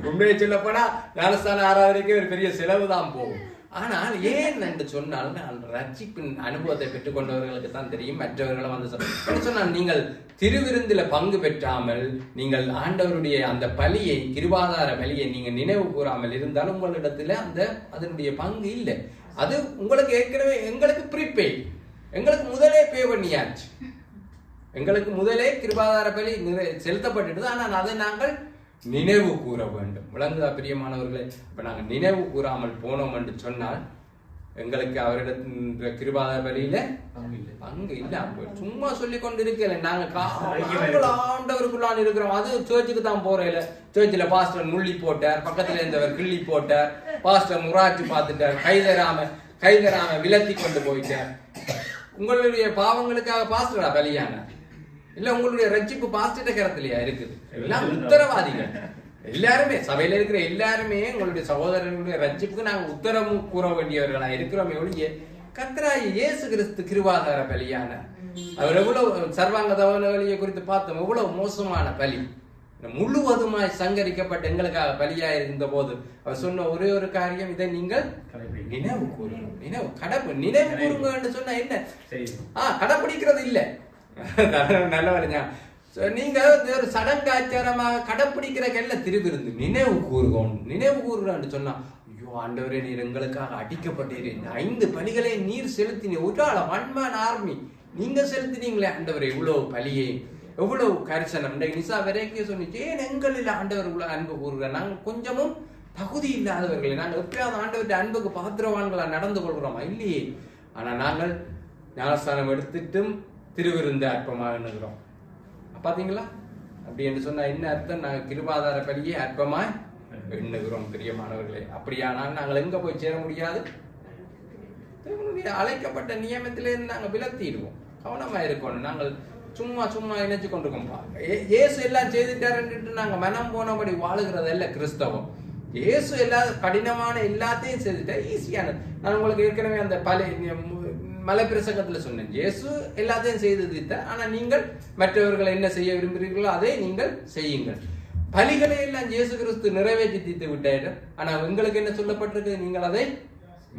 உண்மையை சொல்ல போனா ஞானஸ்தானம் ஆராதனைக்கு ஒரு பெரிய செலவு தான் போகும். ஆனால் ஏன் என்று சொன்னால், ரட்சிப்பின் அனுபவத்தை பெற்றுக் கொண்டவர்களுக்கு தான் தெரியும். மற்றவர்களும் வந்து சொன்னால், நீங்கள் திருவிருந்தில பங்கு பெற்றாமல், நீங்கள் ஆண்டவருடைய அந்த பலியை, கிருபாதார பலியை நீங்க நினைவு கூறாமல் இருந்தால் உங்களிடத்துல அதனுடைய பங்கு இல்லை. அது உங்களுக்கு ஏற்கனவே எங்களுக்கு ப்ரீபெய்ட், எங்களுக்கு முதலே பே பண்ணியாச்சு. எங்களுக்கு முதலே கிருபாதார பலி செலுத்தப்பட்டுது. ஆனால் அதை நாங்கள் நினைவு கூற வேண்டும். விளங்குதா பிரியமானவர்களே? இப்ப நாங்க நினைவு கூறாமல் போனோம் என்று சொன்னால் எங்களுக்கு அவரிட கிருபாதார பலியில பங்கு இல்ல. சும்மா சொல்லி கொண்டு இருக்கல, நாங்க ஆண்டவருக்குள்ளான் இருக்கிறோம். அது சர்ச்சுக்கு தான் போறேன். சர்ச்சில் பாஸ்டர் முள்ளி போட்டார், பக்கத்துல இருந்தவர் கிள்ளி போட்டார், பாஸ்டர் முராட்சி பார்த்துட்டார், கைதராம விலத்தி கொண்டு போயிட்டார். உங்களுடைய பாவங்களுக்காக பாஸ்டரா பலியான இல்ல? உங்களுடைய ரட்சிப்பு பாஸ்டர் கரத்திலேயா இருக்குது? எல்லாம் உத்தரவாதிகள். எல்லாருமே சபையில இருக்கிற எல்லாருமே உங்களுடைய சகோதரர்களுடைய ரட்சிப்புக்கு நாங்க உத்தரவு கூற வேண்டியவர்களா இருக்கிறோம். ஒழிய கர்த்தராகிய இயேசு கிறிஸ்து கிருபாதார பலியான அவர் எவ்வளவு சர்வாங்க தவண பலியை குறித்து பார்த்தோம். எவ்வளவு மோசமான பலி, முழுவதுமாய் சங்கரிக்கப்பட்ட எங்களுக்காக பலியா இருந்த போது அவர் சொன்ன ஒரே ஒரு காரியம், இதை நீங்கள் நினைவு கூறணும். நினைவு கூறுங்க என்று சொன்னா என்ன? கடைப்பிடிக்கிறது இல்ல. நல்ல வரைஞ்சா நீங்க ஒரு சடங்காச்சாரமாக கடைப்பிடிக்கிறக்கல்ல திருவிருந்து. நினைவு கூறுகிறோம் சொன்னா, ஐயோ ஆண்டவரே, நீர் எங்களுக்காக அடிக்கப்பட்டீர், 5 பலிகளை நீர் செலுத்தினீர். ஒரு ஆள் ஒன்மேன் ஆர்மி நீங்க செலுத்தினீங்களே ஆண்டவரே, இவ்வளவு பலியை, எவ்வளவு கரிசனம். நிசா வரைக்கும் சொன்னிச்சு, ஏன் எங்களில் ஆண்டவர் இவ்வளவு அன்பு கூறுகிறார்? நாங்கள் கொஞ்சமும் தகுதி இல்லாதவர்களே, நாங்கள் எப்பயாவது ஆண்டவருடைய அன்புக்கு பாத்திரவான்களா நடந்து கொள்கிறோமா? இல்லையே. ஆனா நாங்கள் ஞானஸ்தானம் எடுத்துட்டும் திருவிருந்து அற்பமாக எண்ணுகிறோம். பாத்தீங்களா? அப்படி என்று சொன்னா என்ன அர்த்தம்? நாங்கள் கிருபாதார பலியை அற்பமாய் எண்ணுகிறோம் பிரியமானவர்களே. அப்படியானால் நாங்கள் எங்க போய் சேர முடியாது? அழைக்கப்பட்ட நியமத்திலிருந்து நாங்கள் விலத்திடுவோம். கவனமா இருக்கணும். நாங்கள் சும்மா நினைச்சு கொண்டிருக்கோம். இயேசு எல்லாம் செய்துட்டாருன்னு நாங்க மனம் போனபடி வாழுகிறதல்ல கிறிஸ்தவம். இயேசு எல்லா கடினமான எல்லாத்தையும் செய்துட்டா ஈஸியானது. நான் உங்களுக்கு ஏற்கனவே அந்த மலை பிரசங்கத்துல சொன்னேன், இயேசு எல்லாத்தையும் செய்து தீர்த்தார். ஆனா நீங்கள் மற்றவர்களை என்ன செய்ய விரும்புகிறீர்களோ அதை நீங்கள் செய்யுங்கள். பலிகளை எல்லாம் இயேசு கிறிஸ்து நிறைவேற்றி தீர்த்து விட்டார். ஆனா உங்களுக்கு என்ன சொல்லப்பட்டிருக்கு? நீங்கள் அதை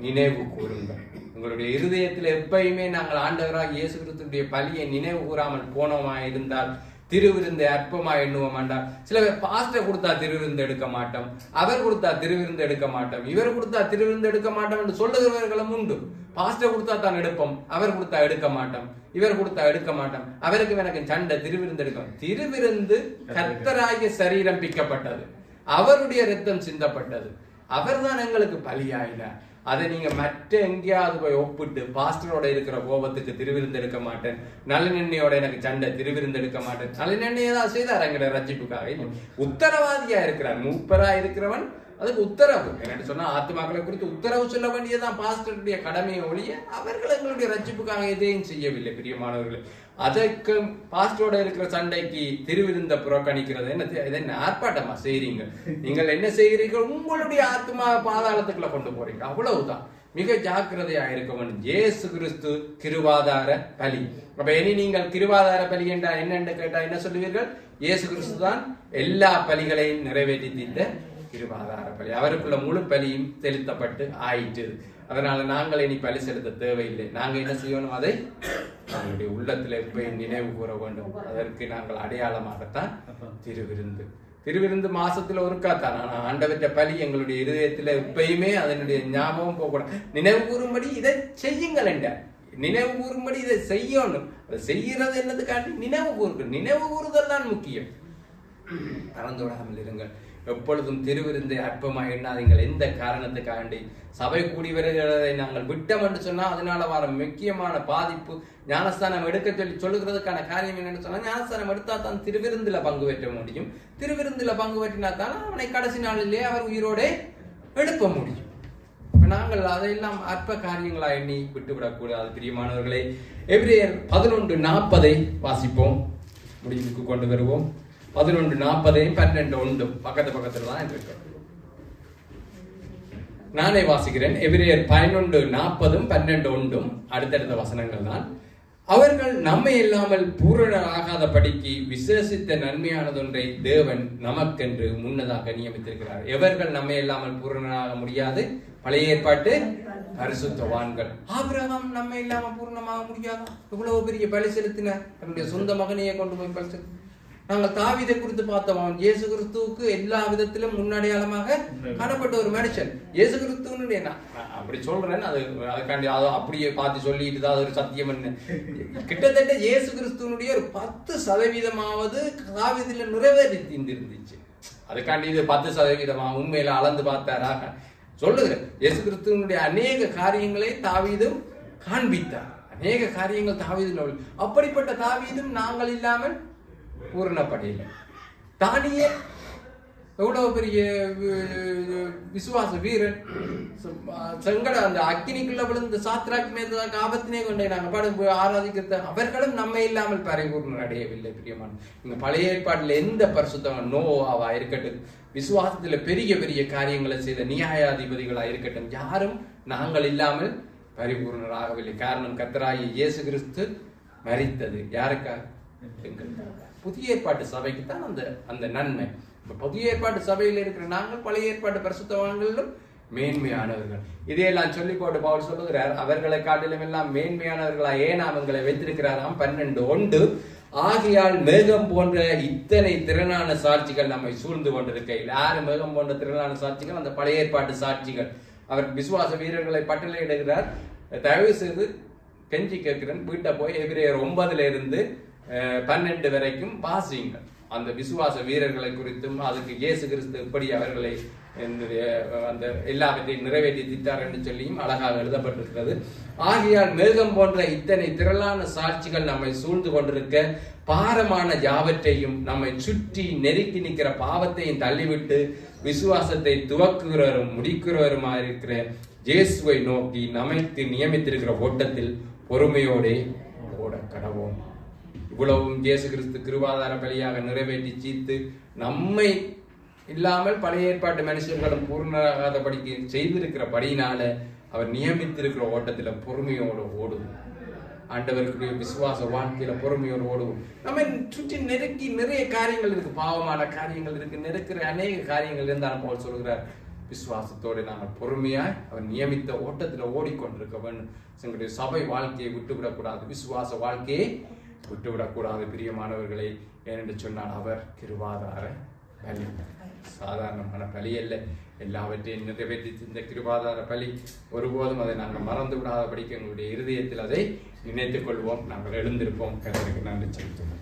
நினைவு கூறுங்கள். உங்களுடைய இருதயத்தில் எப்பயுமே நாங்கள் ஆண்டவராக இயேசு கிறிஸ்துடைய பலியை நினைவு கூறாமல் போனோமா இருந்தால் திருவிருந்தை அற்பமா எண்ணுவோம் என்றால், சில பேர் பாஸ்டர் கொடுத்தா திருவிருந்து எடுக்க மாட்டோம், அவர் கொடுத்தா திருவிருந்து எடுக்க மாட்டோம், இவர் கொடுத்தா திருவிருந்து எடுக்க மாட்டோம் என்று சொல்லுகிறவர்களும் உண்டு. பாஸ்டர் கொடுத்தா தான் எடுப்போம், அவர் கொடுத்தா எடுக்க மாட்டோம், இவர் கொடுத்தா எடுக்க மாட்டோம், அவருக்கு எனக்கு சண்டை, திருவிருந்து எடுக்கும். திருவிருந்து கர்த்தராகிய சரீரம் பிக்கப்பட்டது, அவருடைய ரத்தம் சிந்தப்பட்டது, அவர்தான் எங்களுக்கு பலியாயினார். அதை நீங்க மற்ற எங்கேயாவது போய் ஒப்பிட்டு பாஸ்டரோட இருக்கிற கோபத்துக்கு திருவிருந்து எடுக்க மாட்டேன், நல்லெண்ணெயோட எனக்கு சண்டை, திருவிருந்து எடுக்க மாட்டேன், நல்லெண்ணெய் ஏதாவது செய்தார் எங்களை ரட்சிப்புக்காக. உத்தரவாதியா இருக்கிறார், மூப்பரா இருக்கிறவன் அதுக்கு உத்தரவு. என்ன சொன்னா ஆத்துமாக்களை குறித்து உத்தரவு சொல்ல வேண்டியதுதான் பாஸ்டருடைய கடமையை ஒழிய அவர்கள் எங்களுடைய ரட்சிப்புக்காக எதையும் செய்யவில்லை. பிரியமானவர்கள், அதற்கு பாஸ்டரோட இருக்கிற சண்டைக்கு திருவிருந்த புறக்கணிக்கிறது என்ன ஆர்ப்பாட்டமா செய்றீங்க? நீங்கள் என்ன செய்கிறீர்கள்? உங்களுடைய ஆத்மா பாதாளத்துக்குள்ள கொண்டு போறீங்க, அவ்வளவுதான். மிக ஜாக்கிரதையா இருக்க வேண்டும். இயேசு கிறிஸ்து கிருபாதார பலி. அப்ப இனி நீங்கள் கிருபாதார பலி என்றா என்னென்று கேட்டா என்ன சொல்லுவீர்கள்? இயேசு கிறிஸ்து தான் எல்லா பலிகளையும் நிறைவேற்றி தீர்த்த கிருபாதார பலி. அவருக்குள்ள முழு பலியும் செலுத்தப்பட்டு ஆயிற்று. அதனால நாங்கள் இனி பலி செலுத்த தேவையில்லை. நாங்க என்ன செய்யணும்? அதை நம்முடைய உள்ளத்துல எப்பயும் நினைவு கூற வேண்டும். அதற்கு நாங்கள் அடையாளமாகத்தான் திருவிருந்து. திருவிருந்து மாசத்துல ஒருக்காத்தான். ஆனா ஆண்டவற்ற பலி எங்களுடைய இருதயத்துல எப்பயுமே அதனுடைய ஞாபகம் போகக்கூடாது. நினைவு கூறும்படி இதை செய்யுங்கள் என்ற நினைவு கூறும்படி இதை செய்யணும். அதை செய்யறது என்னதுக்காண்டி நினைவு கூறுங்கள். நினைவு கூறுதல் தான் முக்கியம். மறந்துவிடாமல் இருங்கள். எப்பொழுதும் திருவிருந்தை அற்பமாக எண்ணாதீங்கள். எந்த காரணத்துக்காண்டி சபை கூடி வருகிறதை நாங்கள் விட்டோம் என்று சொன்னா அதனால வர முக்கியமான பாதிப்பு, ஞானஸ்தானம் எடுக்க சொல்லுகிறதுக்கான காரியம் என்னன்னு சொன்னா, ஞானஸ்தானம் எடுத்தா தான் திருவிருந்துல பங்கு பெற்ற முடியும். திருவிருந்துல பங்கு பெற்றினா தான் அவனை கடைசி நாளிலே அவர் உயிரோட எழுப்ப முடியும். இப்ப நாங்கள் அதையெல்லாம் அற்ப காரியங்களா எண்ணி விட்டுவிடக்கூடாது. பிரியமானவர்களே, எபிரேயர் 11:40 வாசிப்போம், முடிவுக்கு கொண்டு வருவோம். 11:40 12:1 பக்கத்துல தான் இருக்கு. நானே வாசிக்கிறேன். எபிரேயர் 11:40 12:1 அடுத்தடுத்த வசனங்கள் தான். அவர்கள் நம்மை இல்லாமல் பூரணராகாத படிக்கு விசேஷித்த நன்மையானதொன்றை தேவன் நமக்கென்று முன்னதாக நியமித்திருக்கிறார். எவர்கள் நம்மை இல்லாமல் பூரணராக முடியாது? பழைய ஏற்பாட்டு பரிசுத்தவான்கள். ஆபிரகாம் நம்மை இல்லாம பூர்ணமாக முடியாதா? இவ்வளவு பெரிய பலி செலுத்தினார், தன்னுடைய சொந்த மகனையே கொண்டு போய் பலி செலுத்தினார். நாங்கள் தாவீதை குறித்து பார்த்தோம். அவன் இயேசு கிறிஸ்துவுக்கு எல்லா விதத்திலும் முன்னடையாளமாக காணப்பட்ட ஒரு மனுஷன். இயேசு கிறிஸ்துவனுடைய அப்படி சொல்றேன், அதுக்காண்டி அப்படியே பார்த்து சொல்லிட்டு தான் ஒரு சத்தியம். கிட்டத்தட்ட இயேசு கிறிஸ்துவனுடைய ஒரு 10% தாவீதுல நிறைவேறி இருந்துச்சு. அதுக்காண்டி இது 10% உண்மையில அளந்து பார்த்தாரா சொல்லுகிறேன். இயேசு கிறிஸ்துவனுடைய அநேக காரியங்களை தாவீதும் காண்பித்தார். அநேக காரியங்கள் தாவீதுல. அப்படிப்பட்ட தாவீதும் நாங்கள் இல்லாமல் பூரணப்படையில. தானியேல் எவ்வளவு பெரிய விசுவாச வீரன். செங்கட அந்த அக்கினிக்குள்ள விழுந்த சாத்ராக் மேதாக் ஆபத்தினே கொண்டே நாங்கள் பாடு ஆராதிக்கிறது. அவர்களும் நம்ம இல்லாமல் பரிபூர்ணம் அடையவில்லை. பிரியமான, நீங்க பழைய ஏற்பாட்டுல எந்த பரிசுத்தம் நோவாவா இருக்கட்டும், விசுவாசத்துல பெரிய பெரிய காரியங்களை செய்த நியாயாதிபதிகளா இருக்கட்டும், யாரும் நாங்கள் இல்லாமல் பரிபூர்ணராகவில்லை. காரணம், கர்த்தராகிய இயேசு கிறிஸ்து மரித்தது யாருக்காக? புதிய ஏற்பாட்டு சபைக்கு தான் அந்த நன்மை. புதிய ஏற்பாட்டு சபையில் இருக்கிற நாங்கள் பழைய ஏற்பாட்டு பரிசுத்தவான்களிலும் மேன்மையானவர்கள். இதையெல்லாம் சொல்லி போட்டு பவுல் சொல்லுகிறார், அவர்களை காட்டிலும் எல்லாம் மேன்மையானவர்களா ஏனாமங்களை வைத்திருக்கிறாராம். 12:1 ஆகையால் மேகம் போன்ற இத்தனை திறனான சாட்சிகள் நம்மை சூழ்ந்து கொண்டிருக்கையில். யாரு மேகம் போன்ற திறனான சாட்சிகள்? அந்த பழைய ஏற்பாட்டு சாட்சிகள். அவர் விசுவாச வீரர்களை பட்டியலிடுகிறார். தயவு செய்து கெஞ்சி கேட்கிறேன், வீட்டை போய் எபிரேயர் 9 12 வரைக்கும் வாசியுங்கள். அந்த விசுவாச வீரர்களை குறித்தும் அதுக்கு இயேசு கிறிஸ்து எப்படி அவர்களை அந்த எல்லாவற்றையும் நிறைவேற்றி தீர்த்தார் என்று சொல்லியும் அழகாக எழுதப்பட்டிருக்கிறது. ஆகையால் மேகம் போன்ற இத்தனை திரளான சாட்சிகள் நம்மை சூழ்ந்து கொண்டிருக்க, பாரமான யாவற்றையும் நம்மை சுற்றி நெருக்கி நிற்கிற பாவத்தையும் தள்ளிவிட்டு விசுவாசத்தை துவக்குகிறவரும் முடிக்கிறவருமாக இருக்கிற இயேசுவை நோக்கி நமக்கு நியமித்திருக்கிற ஓட்டத்தில் பொறுமையோடே ஓட கடவோம். இவ்வளவும் இயேசு கிறிஸ்து கிருபாதார பலியாக நிறைவேற்றி தீர்த்து நம்மை இல்லாமல் பழைய ஏற்பாட்டு மனுஷர்களும் பூர்ணராகாதபடிக்கு செய்திருக்கிறபடியினால அவர் நியமித்திருக்கிற ஓட்டத்துல பொறுமையோடு ஓடுவோம். ஆண்டவருக்குரிய விசுவாச வாழ்க்கையில பொறுமையோடு ஓடுவோம். நம்ம சுற்றி நெருக்கி நிறைய காரியங்கள் இருக்கு, பாவமான காரியங்கள் இருக்கு, நெருக்கிற அநேக காரியங்கள் இருந்தாலும் போல் சொல்கிறார், விசுவாசத்தோடு நாங்கள் பொறுமையாய் அவர் நியமித்த ஓட்டத்துல ஓடிக்கொண்டிருக்க வேண்டும். எங்களுடைய சபை வாழ்க்கையை விட்டுவிடக்கூடாது, விசுவாச வாழ்க்கையை விட்டுவிடக்கூடாது பிரியமானவர்களை. ஏனென்று சொன்னால் அவர் கிருபாதார பலி, சாதாரணமான பலி அல்ல. எல்லாவற்றையும் நிறைவேற்றி இந்த கிருபாதார பலி ஒருபோதும் அதை நாங்கள் மறந்து விடாதபடிக்கு எங்களுடைய இருதயத்தில் அதை நினைத்துக் கொள்வோம். நாங்கள் எழுந்திருப்போம். கர்த்தருக்கு நன்றி செலுத்துவோம்.